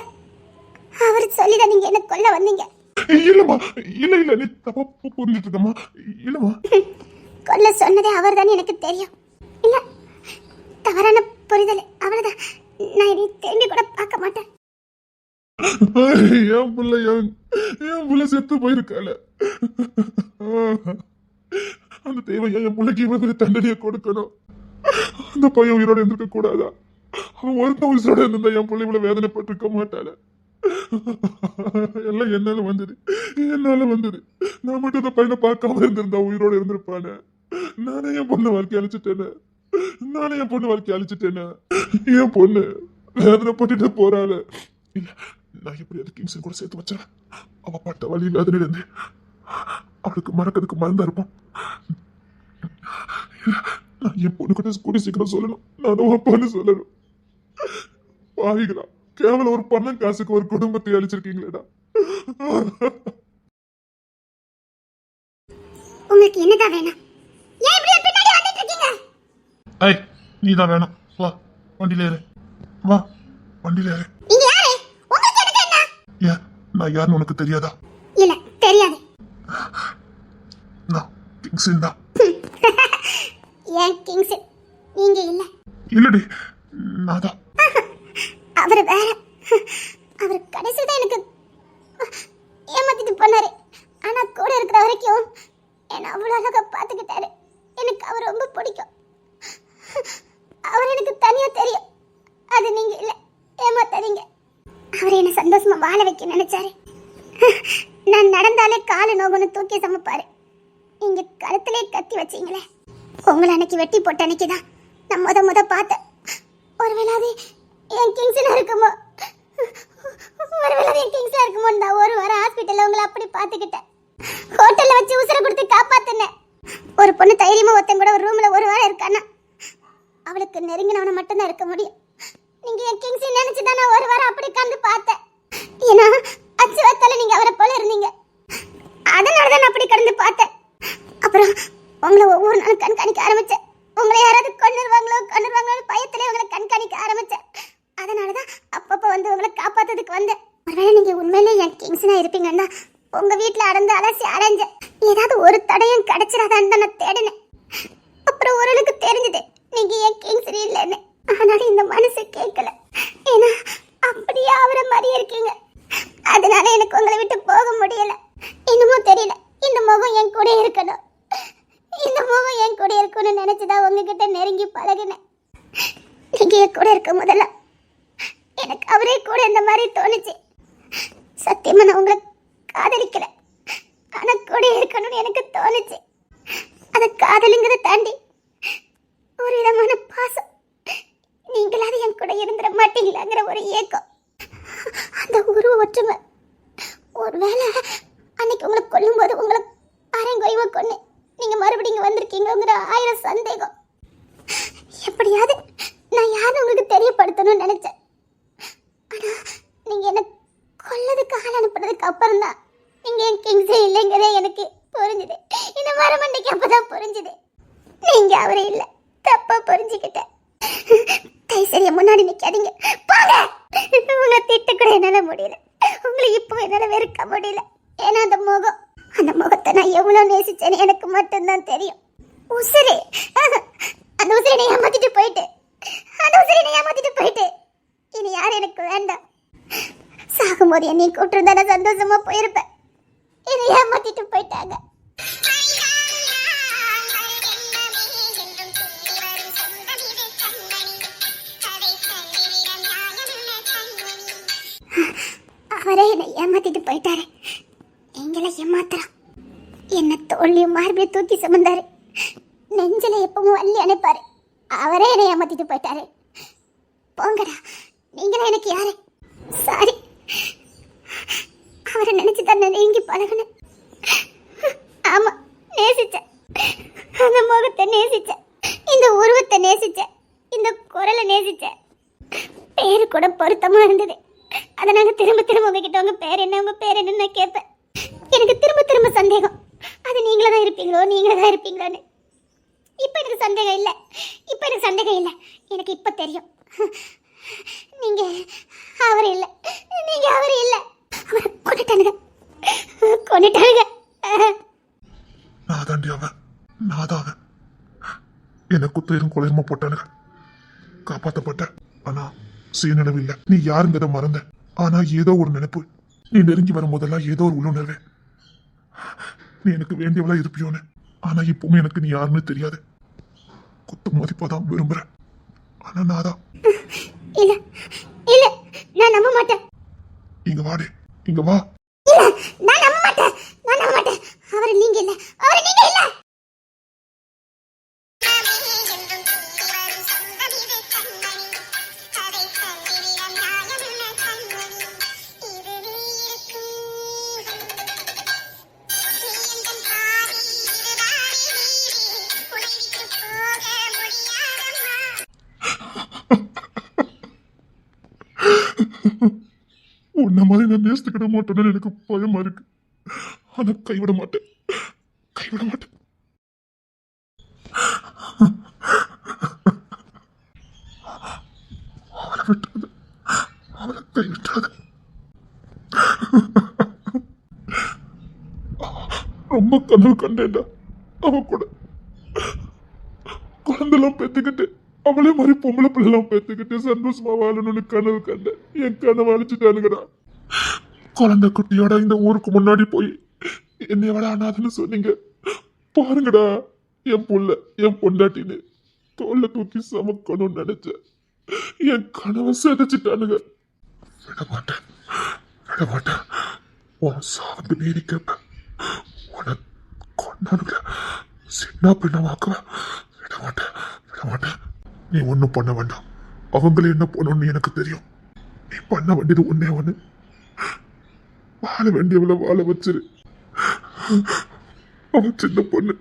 அவர் சொல்லிதான் நீங்க என்ன கொல்ல வந்தீங்க. இல்லம்மா இல்ல இல்ல, நீ தப்பா புரிஞ்சிட்டு இருக்கம்மா. இல்லம்மா கொல்ல சொன்னதே அவர் தான் எனக்கு தெரியும். இல்ல, தவறான புரிதல், அவ்வளவுதான். நான் இனி திரும்பி கூட பார்க்க மாட்டேன். என் பிள்ளை என் பிள்ளை செத்து போயிருக்கால. அந்த தேவையா என் பிள்ளைக்கு இவங்க தண்டனையை கொடுக்கணும். அந்த பையன் உயிரோட இருந்திருக்க கூடாதா? அவன் ஒருத்தன் உயிரோட இருந்தா என் பிள்ளை இவ்வளவு வேதனைப்பட்டிருக்க மாட்டாள. எல்லாம் என்னால வந்தது. நான் மட்டும் அந்த பையனை பார்க்காம இருந்திருந்தா உயிரோட இருந்திருப்பானே. நானே என் பொண்ணு வாழ்க்கை அழிச்சிட்டேனே. என் பொண்ணு வேதனைப்பட்டுட்டு போறாள. இல்ல, நான் எப்படி அது கிங்ஸன் கூட சேர்த்து வச்சேன். அவ பட்ட வழி வேதனையில இருந்து அவளுக்கு மறக்கிறதுக்கு மறந்தா இருப்போம். நான் என் பொண்ணு கிட்ட கூடி சீக்கிரம் சொல்லணும். நான் உன் பொண்ணு சொல்லணும். பாவிகளா, கேவலம் ஒரு பணம் காசுக்கு ஒரு குடும்பத்தை அழிச்சிருக்கீங்களேடா. உங்களுக்கு என்னதான் வேணும்? ஏன் இப்படி பின்னாடி வந்துட்டு இருக்கீங்க? ஐய், நீதான் வேணும். வா வண்டியில ஏறு. வா வண்டியில ஏறு. நீங்க யாரு? உங்களுக்கு எனக்கு என்ன? ஏன் நான் யாருன்னு உனக்கு தெரியாதா? இல்ல, தெரியாது. நான் கிங்ஸன் தான். ஏன் கிங்ஸ்? நீங்க இல்ல. இல்லடி, நான் தான். அவர் வேற. அவர் கடைசியில் தான் எனக்கு ஏமாத்திட்டு போனாரு. ஆனா கூட இருக்கிற வரைக்கும் என்ன அவ்வளவு அழகா பார்த்துக்கிட்டாரு. எனக்கு அவர் ரொம்ப பிடிக்கும். அவர் எனக்கு தனியா தெரியும். அது நீங்க இல்ல, ஏமாத்தாதீங்க. அவர் என்ன சந்தோஷமா வாழ வைக்க நினைச்சாரு. நான் நடந்தாலே காலு நோகுன்னு தூக்கி சமைப்பாரு. நீங்க கழுத்திலே கத்தி வச்சீங்களே, உங்களை அன்னைக்கு வெட்டி போட்ட அன்னைக்குதான் நான் முத பார்த்தேன். ஒருவேளை அது என் கிங்ஸனா இருக்குமோ? ஒருவேளை என் கிங்ஸ்ல இருக்கும்போது நான் ஒரு வாரம் ஹாஸ்பிட்டல்ல உங்களை அப்படி பாத்துக்கிட்டேன். ஹோட்டல்ல வச்சு உசுரை கொடுத்து காப்பாத்தினேன். ஒரு பொண்ணு தைரியமா ஒருத்தன் கூட ஒரு ரூம்ல ஒரு வாரம் இருக்கானா அவளுக்கு நெருங்கினவனை மட்டும்தான் இருக்க முடியும். நீங்க என் கிங்ஸை நினைச்சுதான் நான் ஒரு வாரம் அப்படி உட்கார்ந்து பார்த்தேன். ஏன்னா அச்சு வத்தால நீங்க அவரை போல இருந்தீங்க. அதனாலதான் நான் அப்படி கடந்து பார்த்தேன். அப்புறம் உங்களை ஒவ்வொரு நாளும் கண்காணிக்க ஆரம்பிச்சேன். உங்களை யாராவது கொன்னுருவாங்களோ பயத்திலே உங்களை கண்காணிக்க ஆரம்பிச்சேன். அதனாலதான் அப்பப்ப வந்து உங்களை காப்பாத்துறதுக்கு வந்தேன். ஒருவேளை நீங்க உண்மையிலே என் கிங்ஸ்னா இருப்பீங்கன்னா உங்க வீட்டுல அடந்து அலசி அலைஞ்சேன். ஏதாவது ஒரு தடையும் கிடைச்சிடாதான்னு தான் நான் தேடினேன். அப்புறம் ஓரளவுக்கு தெரிஞ்சது நீங்க என் கிங்ஸ் இல்லைன்னு. ஆனாலும் இந்த மனசு கேட்கல. ஏன்னா அப்படியே அவரை மாதிரி இருக்கீங்க. அதனால எனக்கு உங்களை விட்டு போக முடியல. இன்னமும் தெரியல இந்த முகம் என் கூட இருக்கணும், இந்த முகம் என் கூட இருக்கணும்னு நினைச்சுதான் உங்ககிட்ட நெருங்கி பழகினேன். நீங்க என் கூட இருக்க முதல்ல எனக்கு அவரே கூட இந்த மாதிரி தோணுச்சு. சத்தியமா நான் உங்களை காதலிக்கல, ஆனா கூட இருக்கணும்னு எனக்கு தோணுச்சு. அது காதலுங்கிறத தாண்டி ஒரு விதமான பாசம். நீங்களாவது என் கூட இருந்துட மாட்டீங்களாங்கிற ஒரு ஏக்கம், அந்த உருவ ஒற்றுமை. ஒருவேளை அன்னைக்கு உங்களை கொல்லும்போது உங்களை அரங்கொய்வ கொண்டு நீங்க மறுபடியும் வந்திருக்கீங்கிற 1000 சந்தேகம். எப்படியாவது நான் யாரும் உங்களுக்கு தெரியப்படுத்தணும்னு நினைச்சேன். ஆனா நீங்க என்ன கொல்லதுக்கு ஆள் அனுப்புறதுக்கு அப்புறம் தான் நீங்க என் கிங்ஸே இல்லைங்கிறதே எனக்கு புரிஞ்சுது. இந்த மரமண்டைக்கு அப்பதான் புரிஞ்சுது நீங்க அவரே இல்ல, தப்பா புரிஞ்சுக்கிட்டேன். தைசரிய முன்னாடி நிக்காதீங்க, போங்க. உங்களை திட்ட கூட என்னால முடியல, உங்களை இப்போ என்னால வெறுக்க முடியல. ஏன்னா அந்த முகத்தை நான் எவ்வளவு நேசிச்சேன்னு எனக்கு மட்டும்தான் தெரியும். உசிரே அந்த உசிரை ஏமாத்திட்டு போயிட்டு இனி யாரும் எனக்கு வேண்டாம். சாகும்போது என்னையும் கூப்பிட்டு நான் சந்தோஷமா போயிருப்பேன். என்னை ஏமாத்திட்டு போயிட்டாங்க. அவரே என்னை ஏமாத்திட்டு போயிட்டாரு. எங்களை ஏமாத்துறான். என்ன தோல்லையும் மார்பிலையும் தூக்கி சுமந்தாரு. நெஞ்சில எப்பவும் வள்ளி அணைப்பாரு. அவரே என்னை ஏமாத்திட்டு போயிட்டாரு. போங்கடா, நீங்களா எனக்கு யாரு? சாரி, அவரை நினைச்சுதான் நான் நீங்கி பழகினேன். ஆமா, நேசிச்சேன். அந்த முகத்தை நேசிச்சேன், இந்த உருவத்தை நேசிச்சேன், இந்த குரலை நேசிச்சேன். பேரு கூட பொருத்தமா இருந்தது. அதை நாங்க திரும்ப உங்ககிட்ட உங்க பேர் என்னன்னு நான் கேட்பேன். எனக்கு திரும்ப சந்தேகம், அது நீங்களா தான் இருப்பீங்களோன்னு. இப்ப எனக்கு சந்தேகம் இல்லை. எனக்கு இப்ப தெரியும், நீங்க அவரு இல்ல. அவரை கொண்டுட்டானுங்க. நான் தாண்டி அவன், நான் தான் அவன். என்னை குத்தையும் கொலையுமா போட்டானுங்க, காப்பாற்றப்பட்ட. ஆனா சுயநினைவு இல்லை. நீ யாருங்கிறத மறந்த. ஆனா ஏதோ ஒரு நினைப்பு. நீ நெருங்கி வரும் போதெல்லாம் ஏதோ ஒரு உள்ளுணர்வு. நீ எனக்கு வேண்டியவளா இருப்பியோன்னு. ஆனா இப்பவுமே எனக்கு நீ யாருன்னு தெரியாது. குத்து மதிப்பாதான் விரும்புறேன். ஆனா நாதான். இல்ல, நான் நம்ப மாட்டேன். இங்க வாடி, இங்க வா. இல்ல, நான் நம்ப மாட்டேன். அவரு நீங்க இல்ல. உன்ன மாதிரி நான் நேசிக்கிட மாட்டேன்னு எனக்கு பயமா இருக்கு. ஆனா கைவிட மாட்டேன். அவளை கைவிட்டாது. ரொம்ப கனவு கண்டேன்டா அவ கூட. குழந்தைலாம் பெத்துக்கிட்டு அவளே மாதிரி பொம்பளை பிள்ளைலாம் பெத்துக்கிட்டு சந்தோஷமா வாழணும்னு கனவு கண்டேன். என் கனவு அழிச்சுட்டானுங்கடா. குழந்தை குட்டியோட இந்த ஊருக்கு முன்னாடி போய் என்னை விட அனாதுன்னு சொன்னீங்க பாருங்கடா. என் புள்ள, என் பொண்டாட்டின்னு தோல்ல தூக்கி சமக்கணும்னு நினைச்சேன். என் கனவை சிதைச்சிட்டானுங்க. விட மாட்டேன். உன் சாவுக்கு நீதி கேட்பேன். உன கொண்டானுங்க சின்ன பின்னமாக்குவேன். விட மாட்டேன். நீ ஒன்றும் பண்ண வேண்டாம். அவங்களே என்ன பண்ணணும்னு எனக்கு தெரியும். நீ பண்ண வேண்டியது ஒண்ணே ஒண்ணு. வாழ வேண்டியவளை வாழ வச்சிரு. அவ சின்ன பொண்ணு,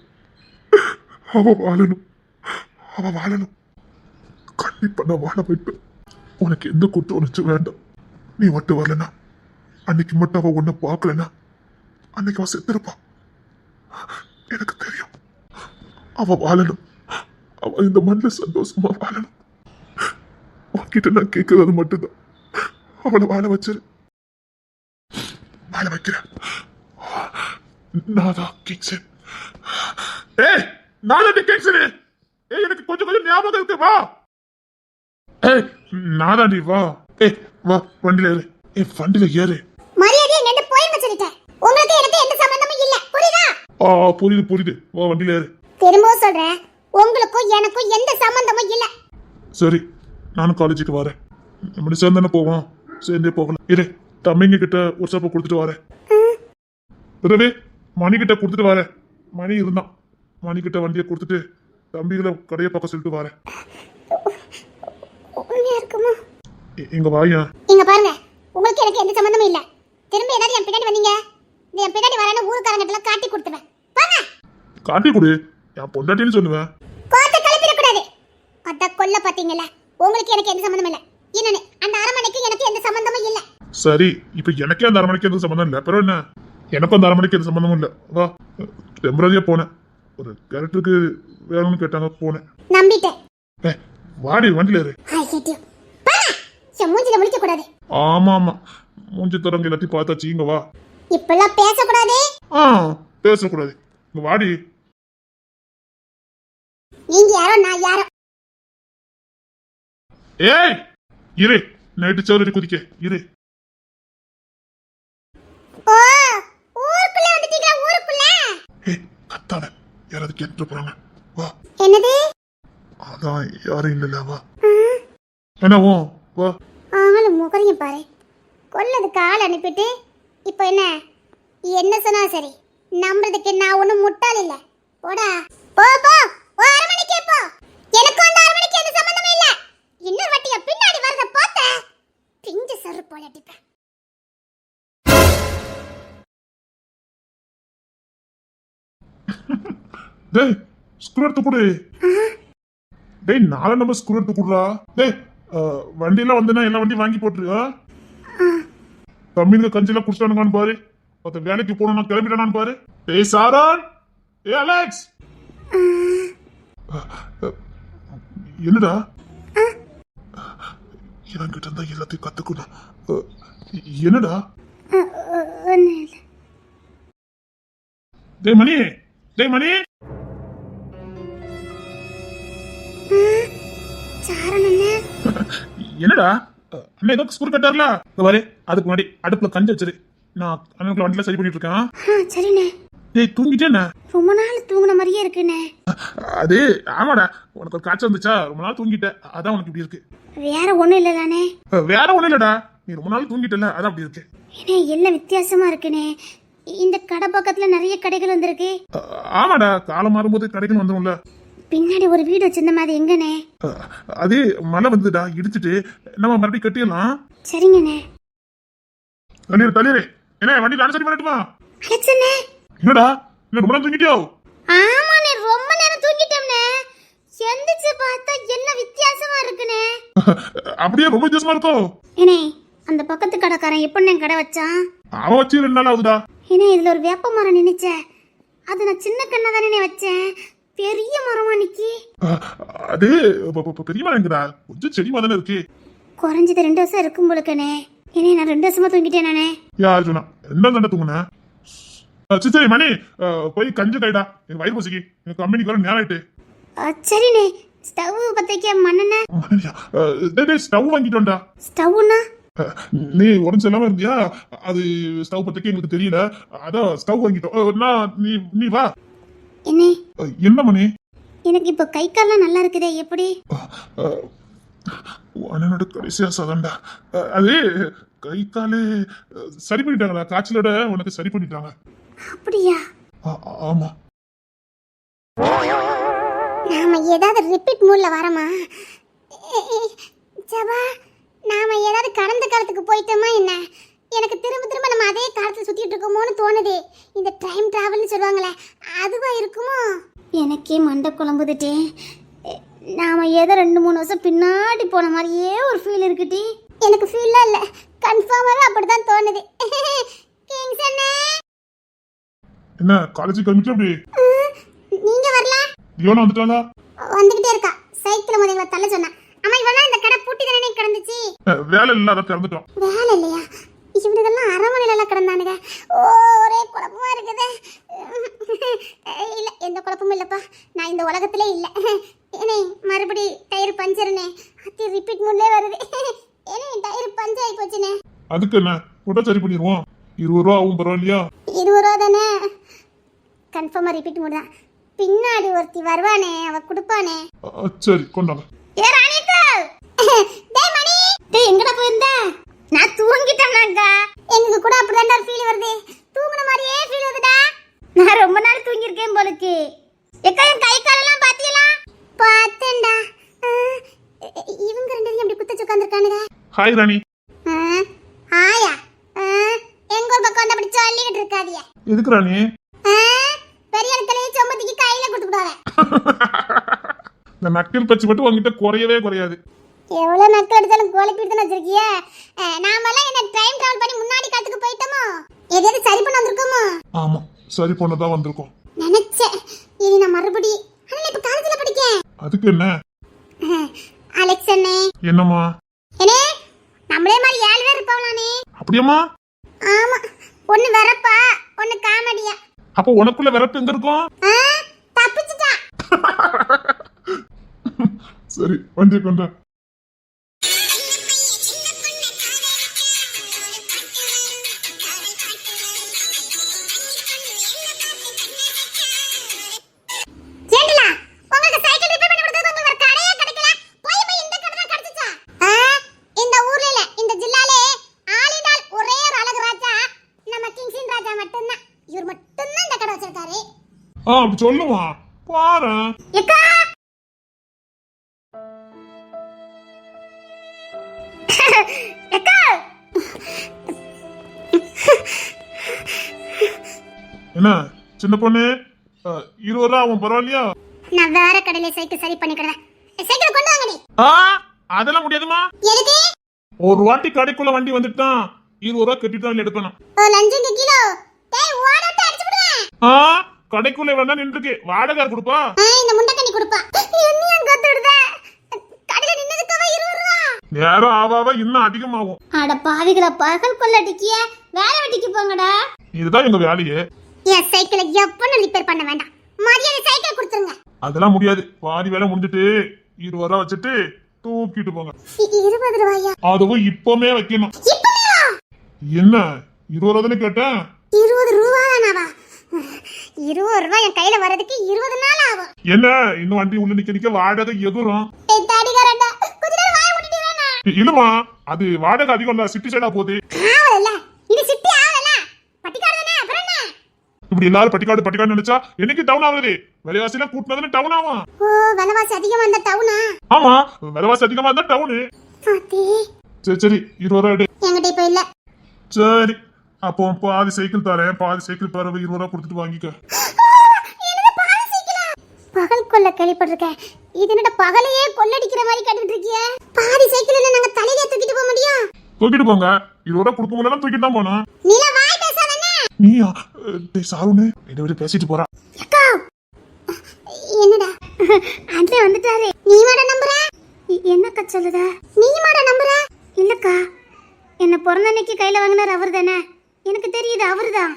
அவ வாழணும், அவ வாழணும். கண்டிப்பா நான் வாழ வைப்பேன். உனக்கு எந்த குற்ற உணர்ச்சி வேண்டாம். நீ மட்டும் வரலனா, அன்னைக்கு மட்டும் அவ உன்னை பார்க்கலனா, அன்னைக்கு அவ செத்துருப்பா. எனக்கு தெரியும். அவ வாழணும், அவ இந்த மண்ணில் சந்தோஷமா வாழணும். உன்கிட்ட நான் கேட்கறது மட்டும்தான். அவளை வாழ வச்சிரு, வாழ வைக்கிறேன். நாதா கிங்சன். ஏய், நாதா கிங்சன். ஏய், எனக்கு கொஞ்சம் கொஞ்சம் ஞாபகம் இருக்கு. வா. ஏய், நாதா நீ வா. ஏய், வா, வண்டியில ஏறு. ஏய், வண்டியில ஏறு. மரியாதையா நின்னு போயிருங்க சொல்லிட்டேன். உங்களுக்கு எனக்கு எந்த சம்பந்தமும் இல்ல, புரியுதா? புரியுது புரியுது. வா, வண்டியில ஏறு. திரும்பவும் சொல்றேன், உங்களுக்கும் எனக்கும் எந்த சம்பந்தமும் இல்ல. சரி, நானும் காலேஜுக்கு வரேன். நம்ம சேர்ந்தானே போவோம். சேர்ந்தே போகலாம். இரு, தம்பிங்க கிட்ட ஒரு சாப்பை கொடுத்துட்டு வரேன். ரவி, மணி கிட்ட கொடுத்துட்டு வரேன். மணி இருந்தான். மணி கிட்ட வண்டியை கொடுத்துட்டு தம்பிகளை கடையை பக்கம் சொல்லிட்டு வரேன். உண்மையா இருக்குமா? இங்க வாயா. இங்க பாருங்க, உங்களுக்கு எனக்கு எந்த சம்பந்தமும் இல்ல. திரும்ப ஏதாவது என் பின்னாடி வந்தீங்க, என் பின்னாடி வரேன்னு ஊருக்காரங்கிட்ட காட்டி கொடுத்துவேன். வாங்க. காட்டி கொடு. என் பொண்டாட்டின்னு சொல்லுவேன். கோத்த கலப்பிட கூடாது. அத கொல்ல பாத்தீங்கல. உங்களுக்கு எனக்கு எந்த சம்பந்தமும் இல்ல. இன்னொன்னு, அந்த அரமனைக்கு எனக்கு எந்த சம்பந்தமும் இல்ல. சரி, இப்ப எனக்கே அந்த அரமனைக்கு எந்த சம்பந்தம் இல்ல. அப்புறம் என்ன? எனக்கும் அந்த அரமனைக்கு எந்த சம்பந்தமும் இல்ல. வா, டெம்பரரியா போனேன். ஒரு கேரக்டருக்கு வேணும்னு கேட்டாங்க, போனேன். நம்பிட்டேன். வாடி, வண்டியில ஏறு. ஐ ஹேட் யூ. வாங்க. என் மூஞ்சில முழிக்க கூடாது. ஆமா ஆமா, மூஞ்சி தரங்க எல்லாத்தையும் பார்த்தாச்சு. இங்க வா. இப்பெல்லாம் பேசக்கூடாது. பேசக்கூடாது. இங்க வாடி. நீங்க யாரோ நான் யாரோ. ஏய், இரு. நைட்டு சோறு குதிக்க இரு. ஓ, ஊருக்குள்ள வந்துட்டீங்களா? ஊருக்குள்ள ஏய், கத்தாத. யாராவது கேட்டு போறாங்க. வா. என்னது? அதான் யாரும் இல்லல. வா. என்னவோ? வா. ஆளு முகரையும் பாரு. கொல்லதுக்கு ஆள் அனுப்பிட்டு இப்போ என்ன சொன்னா சரி. நம்புறதுக்கு நான் ஒன்றும் முட்டாள் இல்லை. போடா, போ போ. ஓ, அரமணிக்கே போ. எனக்கும் அந்த அரமணிக்கு எந்த சம்பந்தமும் இல்லை. இன்னொரு வாட்டியா பின்னாடி வரத பார்த்த பிஞ்சு சரு போல அடிப்பேன். டேய், ஸ்க்ரூ எடுத்து கொடு. டேய், நாளை நம்ம ஸ்க்ரூ எடுத்து கொடுறா. டேய், வண்டியெல்லாம் வந்துன்னா எல்லா வண்டியும் வாங்கி போட்டுரு. தம்பிங்க கஞ்சிலாம் குடிச்சிட்டானுங்கன்னு பாரு. ஒருத்த வேலைக்கு போகணும் கிளம்பிட்டானு பாரு. டேய் சாரான், ஏ அலெக்ஸ். என்னடா? என்கிட்ட இருந்தா எல்லாத்தையும் கத்துக்கணும். என்னடா? டேய் மணி, டேய் மணி. என்னடா? அண்ணா ஏதோ ஸ்கூர் கட்டார்ல பாரு. அதுக்கு முன்னாடி அடுப்புல கஞ்சி வச்சிரு. நான் அண்ணனுக்குள்ள வண்டியில சரி பண்ணிட்டு இருக்கேன். சரிண்ணே. டேய், தூங்கிட்டேண்ணே. ரொம்ப நாள் தூங்குன மாதிரியே இருக்குண்ணே. அது ஆமாடா, உனக்கு ஒரு காய்ச்சல் வந்துச்சா, ரொம்ப நாள் தூங்கிட்டேன், அதான் உனக்கு இப்படி இருக்கு. வேற ஒண்ணும் இல்லதானே? வேற ஒண்ணும் இல்லடா, நீ ரொம்ப நாள் தூங்கிட்டல, அதான் அப்படி இருக்கு. ஏனே, எல்லாம் வித்தியாசமா இருக்குண்ணே. இந்த கடை பக்கத்துல நிறைய கடைகள் வந்திருக்கு. ஆமாடா, காலம் மாறும்போது கடைகள் வந்துடும்ல. பின்னாடி ஒரு வீடு வச்சிருந்த மாதிரி எங்கண்ணே? அது மழை வந்துடா, இடிச்சிட்டு நம்ம மறுபடியும் கட்டிடலாம். சரிங்கண்ணே. தள்ளிடு. என்ன வண்டி நான் சரி பண்ணட்டுமா? அலெக்ஸ்ண்ணே. என்னடா, இன்னும் ரொம்ப நேரம் தூங்கிட்டியோ? ஆமாண்ணே, ரொம்ப நேரம் தூங்கிட்டோம்ண்ணே. எந்திரிச்சு பார்த்தா என்ன வித்தியாசமா இருக்குண்ணே. அப்படியே ரொம்ப வித்தியாசமா இருக்கோ? ஏனே, அந்த பக்கத்து கடைக்காரன் எப்படிண்ணே கடை வச்சான்? அவன் வச்சு 2 நாள் ஆகுதா? ஏனே, இதுல ஒரு வேப்ப மரம் நினைச்சேன். அது நான் சின்ன கண்ணா தானே வச்சேன். பெரிய மரமா நிக்கி. அது பெரிய மரம்ங்கடா, கொஞ்சம் செடி மாதிரி இருக்கு. குறைஞ்சது 2 வருஷம் இருக்கும் போலுக்கண்ணே. ஏனே, நான் 2 வருஷமா தூங்கிட்டேன் நானே. யார் சொன்னா? 2 நாள் தானே தூங்குன? சரி மணி, போய் கஞ்சி கைடா, எனக்கு வயிறு பசிக்கு. எனக்கு கம்பெனிக்கு வர நேரம் ஆயிட்டு. சரிண்ணே. ஸ்டவ் பத்த வைக்க மண்ணெண்ண. ஸ்டவ் வாங்கிட்டு வந்தா. ஸ்டவ்னா? நீ உடம்பு இல்லாம இருந்தியா, அது ஸ்டவ் பத்திக்கு எங்களுக்கு தெரியல, அதான் ஸ்டவ் வாங்கிட்டோம். நீ வா. என்ன? என்ன மணி? எனக்கு இப்ப கை கால்லாம் நல்லா இருக்குதே, எப்படி? அண்ணனோட கடைசியா சதண்டா. அது கை காலு சரி பண்ணிட்டாங்களா? காய்ச்சலோட உனக்கு சரி பண்ணிட்டாங்க. அப்படியா? ஆமா. நாம ஏதாவது ரிப்பீட் மூட்ல வரமா? ஜபா, நாம ஏதாவது கடந்த காலத்துக்கு போயிட்டோமா என்ன? எனக்கு திரும்ப திரும்ப நம்ம அதே காலத்துல சுத்திட்டு இருக்கோமோன்னு தோணுது. இந்த டைம் டிராவல்னு சொல்லுவாங்களே, அதுவா இருக்குமோ? எனக்கே மண்டை குழம்புதுட்டே. நாம ஏதோ 2-3 வருஷம் பின்னாடி போன மாதிரியே ஒரு ஃபீல் இருக்குடி. எனக்கு ஃபீல்லாம் இல்ல, கன்ஃபார்மாவே அப்படிதான் தோணுது. கிங்ஸ் அண்ணே, என்ன காலேஜ் கிளம்பிட்டு அப்படி நீங்க வரல? லியோனா வந்துட்டாளா? வந்துகிட்டே இருக்கா. சைக்கிள் முதல்ல தள்ள சொன்னா. அம்மா இவெல்லாம் இந்த கடை பூட்டி தானே கிடந்துச்சு. வேலை இல்லாத திறந்துட்டோம். வேலை இல்லையா? இவனுக்கெல்லாம் அரமனையில கிடந்தானுங்க. ஓ, ஒரே குழப்பமா இருக்குது. இல்ல, எந்த குழப்பமும் இல்லப்பா. நான் இந்த உலகத்திலே இல்ல. ஏனே மறுபடி டயர் பஞ்சர்னே அத்தி ரிப்பீட் மூட்லயே வருது. ஏனே டயர் பஞ்சர் ஆகி போச்சுனே. அதுக்கு என்ன கூட சரி பண்ணிடுவோம். 20 ரூபா ஆகும், பரவாயில்லையா? 20 ரூபா தானே? கன்ஃபார்மா ரிப்பீட் மூட் தான். பின்னாடி ஒருத்தி வருவானே, அவ குடுப்பானே. சரி கொண்டாங்க. ஏ ராணிக்கா, டேய் மணி, டேய் எங்கடா போயிருந்த? நான் தூங்கிட்டேனாக்கா. எங்க கூட அப்படிதான் ஒரு ஃபீல் வருது. தூங்குன மாதிரியே ஃபீல் வருதுடா. நான் ரொம்ப நாள் தூங்கி இருக்கேன் போலுக்கு. எக்கா என் கை காலெல்லாம் பாத்தியலா? பார்த்தேன்டா. இவங்க ரெண்டு பேரும் எப்படி குத்தச்சு உட்கார்ந்திருக்கானுங்க? ஹாய் ராணி. ஆயா, எங்க ஒரு பக்கம் வந்து அப்படி சொல்லிக்கிட்டு இருக்காதிய. எதுக்கு ராணி? பெரிய இடத்துல சொம்பத்திக்கு கையில கொடுத்துடுவாங்க. இந்த நக்கல் பச்சு மட்டும் உங்ககிட்ட குறையவே குறையாது. எவ்வளவு நக்கல் அடிச்சாலும் கோலைக்கு தான் வச்சிருக்கிய. நாமெல்லாம் என்ன டைம் டிராவல் பண்ணி முன்னாடி காலத்துக்கு போயிட்டோமோ? எதையாவது சரி பண்ண வந்திருக்கோமோ? ஆமா, சரி பண்ணதான் வந்திருக்கோம். நினைச்சேன். இனி நான் மறுபடி ஆனா இப்ப காலேஜ்ல படிக்கேன். அதுக்கு என்ன? அலெக்ஸ் அண்ணே. என்னம்மா? அண்ணே, நம்மளே மாதிரி 7 பேர் இருப்பாங்களானே? அப்படியாம்மா? ஆமா, ஒன்னு வரப்பா, ஒன்னு காமெடியா. அப்ப உனக்குள்ள விரப்பு எங்க இருக்கும்? தப்பிச்சிட்டா. சரி, வண்டி கொண்ட. ஏண்டலா, உங்களுக்கு சைக்கிள் ரிப்பேர் பண்ணி கொடுத்தது உங்களுக்கு ஒரு கடையே கிடைக்கல. போய் இந்த கடை தான் கிடைச்சுச்சா? இந்த ஊர்ல இல்ல, இந்த ஜில்லாலே ஆளிடால் ஒரே ஒரு அழகு ராஜா நம்ம கிங்ஸின் ராஜா மட்டும்தான். இவர் மட்டும்தான் இந்த கடை வச்சிருக்காரு. அப்படி சொல்லுமா? பாரு. எக்கா, எக்கா, என்ன சின்ன பொண்ணு, 20 ரூபா ஆகும், பரவாயில்லையா? நான் வேற கடையில சைக்கிள் சரி பண்ணிக்கிறேன். சைக்கிள் கொண்டு வாங்க நீ. அதெல்லாம் முடியாதுமா. எதுக்கு? ஒரு வாட்டி கடைக்குள்ள வண்டி வந்துட்டான், 20 ரூபா கட்டிட்டு தான் எடுக்கணும். ஓ, லஞ்சுங்க கிலோ. டேய் ஓடட்ட அடிச்சு விடுவேன். கடைக்குள்ள வேணா நின்றுக்கு வாடகை கொடுப்பா. இந்த முண்டக்கண்ணி கொடுப்பா. என்னையும் கத்துடுத. கடையில நின்னதுக்காக 20 ரூபா. நேரம் ஆவாவ இன்னும் அதிகமாகும். அட பாவிகளா, பகல் கொள்ளடிக்கிய. வேலை வெட்டிக்கு போங்கடா. இதுதான் எங்க வேலையே. என் சைக்கிளை எப்பன்னு ரிப்பேர் பண்ண வேண்டாம். மரியாதை சைக்கிள் கொடுத்துருங்க. அதெல்லாம் முடியாது. பாதி வேலை முடிஞ்சிட்டு 20 ரூபா வச்சுட்டு தூக்கிட்டு போங்க. 20 ரூபாயா? அதுவும் இப்பமே வைக்கணும். இப்பவேவா? என்ன 20 ரூபா தானே கேட்டேன்? 20 ரூபாயானாவா? 20 ரூபாய் என் கையில வரதுக்கு 20 நாள் ஆகும். என்ன இன்னும் வண்டி உள்ள நிக்க வாடகை எகுரும். டேய் தாடிகாரடா, கொஞ்ச நேரம் வாய மூடிட்டீரானா? இல்லமா, அது வாடகை அதிகம் இல்ல, சிட்டி சைடா போகுது. ஆவல, இது சிட்டி ஆவல. பட்டிக்காடு தானே, அப்புறம் என்ன? இப்படி எல்லாரும் பட்டிக்காடு நினைச்சா என்னைக்கு டவுன் ஆகுது? விலைவாசி கூட்டினதுன்னு டவுன் ஆகும். ஓ, விலைவாசி அதிகமா இருந்தா டவுனா? ஆமா, விலைவாசி அதிகமா இருந்தா டவுனு. சரி 20 ரூபா எடு. என்கிட்ட இப்ப இல்ல. சரி, அப்போ பாதி சைக்கிள் தரேன், பாதி சைக்கிள் பரவ 20 ரூபா கொடுத்துட்டு வாங்கிக்க. பகல் கொள்ள கேள்விப்பட்டிருக்கேன். இது என்னடா பகலையே கொள்ளடிக்கிற மாதிரி கட்டிட்டு இருக்கிய? பாதி சைக்கிள் என்ன நாங்க தலையில தூக்கிட்டு போக முடியும்? தூக்கிட்டு போங்க. 20 ரூபா கொடுக்க முடியல, தூக்கிட்டு தான் போனோம். நீல வாய் பேசாதனே. நீயா? டேய் சாருனே, இதை பேசிட்டு போறா. அக்கா, என்னடா அண்ணே வந்துட்டாரு. நீ மாட நம்புற? என்னக்கா சொல்லுத? நீ மாட நம்புற? இல்லக்கா, என்ன பிறந்த அன்னைக்கு கையில வாங்கினார் அவர் தானே. எனக்கு தெரியுது அவர்தான்.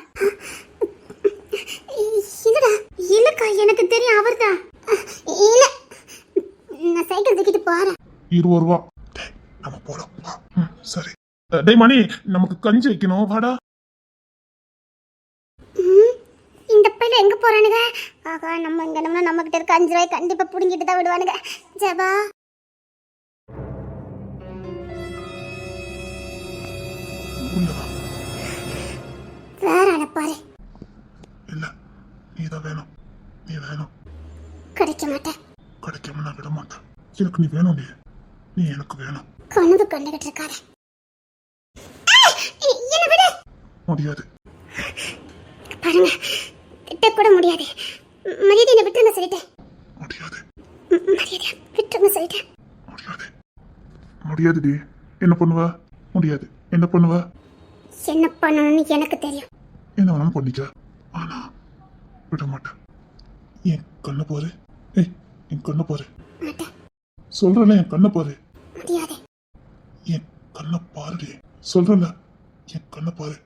இல்லடா, இல்லக்கா எனக்கு தெரியும் அவர்தான். இல்ல, நான் சைக்கிள் தூக்கிட்டு போறேன். 20 ரூபா. டேய், நம்ம போலாம். சரி. டேய் மணி, நமக்கு கஞ்சி வைக்கணும், வாடா. இந்த பையில எங்க போறானுங்க? ஆகா, நம்ம இங்க நம்ம கிட்ட இருக்க 5 ரூபாய் கண்டிப்பா புடிங்கிட்டு தான் விடுவானுங்க. ஜபா, வேற அனுப்பாரு. இல்ல, நீதான் வேணும். நீ வேணும். கிடைக்க மாட்டேன். கிடைக்காம நான் விட மாட்டேன். எனக்கு நீ வேணும். நீ எனக்கு வேணும். கனவு கண்டுகிட்டு இருக்காரு. என்ன முடியாது. பாருங்க, திட்டக்கூட முடியாது. மரியாதை என்னை விட்டுருங்க சொல்லிட்டேன். முடியாது. மரியாதை விட்டுருங்க சொல்லிட்டேன். முடியாது. முடியாதுடி. என்ன பண்ணுவ? முடியாது. என்ன பண்ணுவ? என்ன பண்ணணும்னு எனக்கு தெரியும். என்ன வேணாலும் பண்ணிக்க. ஆனா விட மாட்டேன். என் கண்ணை பாரு. ஏய், என் கண்ணை பாரு. மாட்டேன். சொல்றல, என் கண்ணை பாரு. முடியாது. என் கண்ணை பாருடி. சொல்றல, என் கண்ணை பாரு.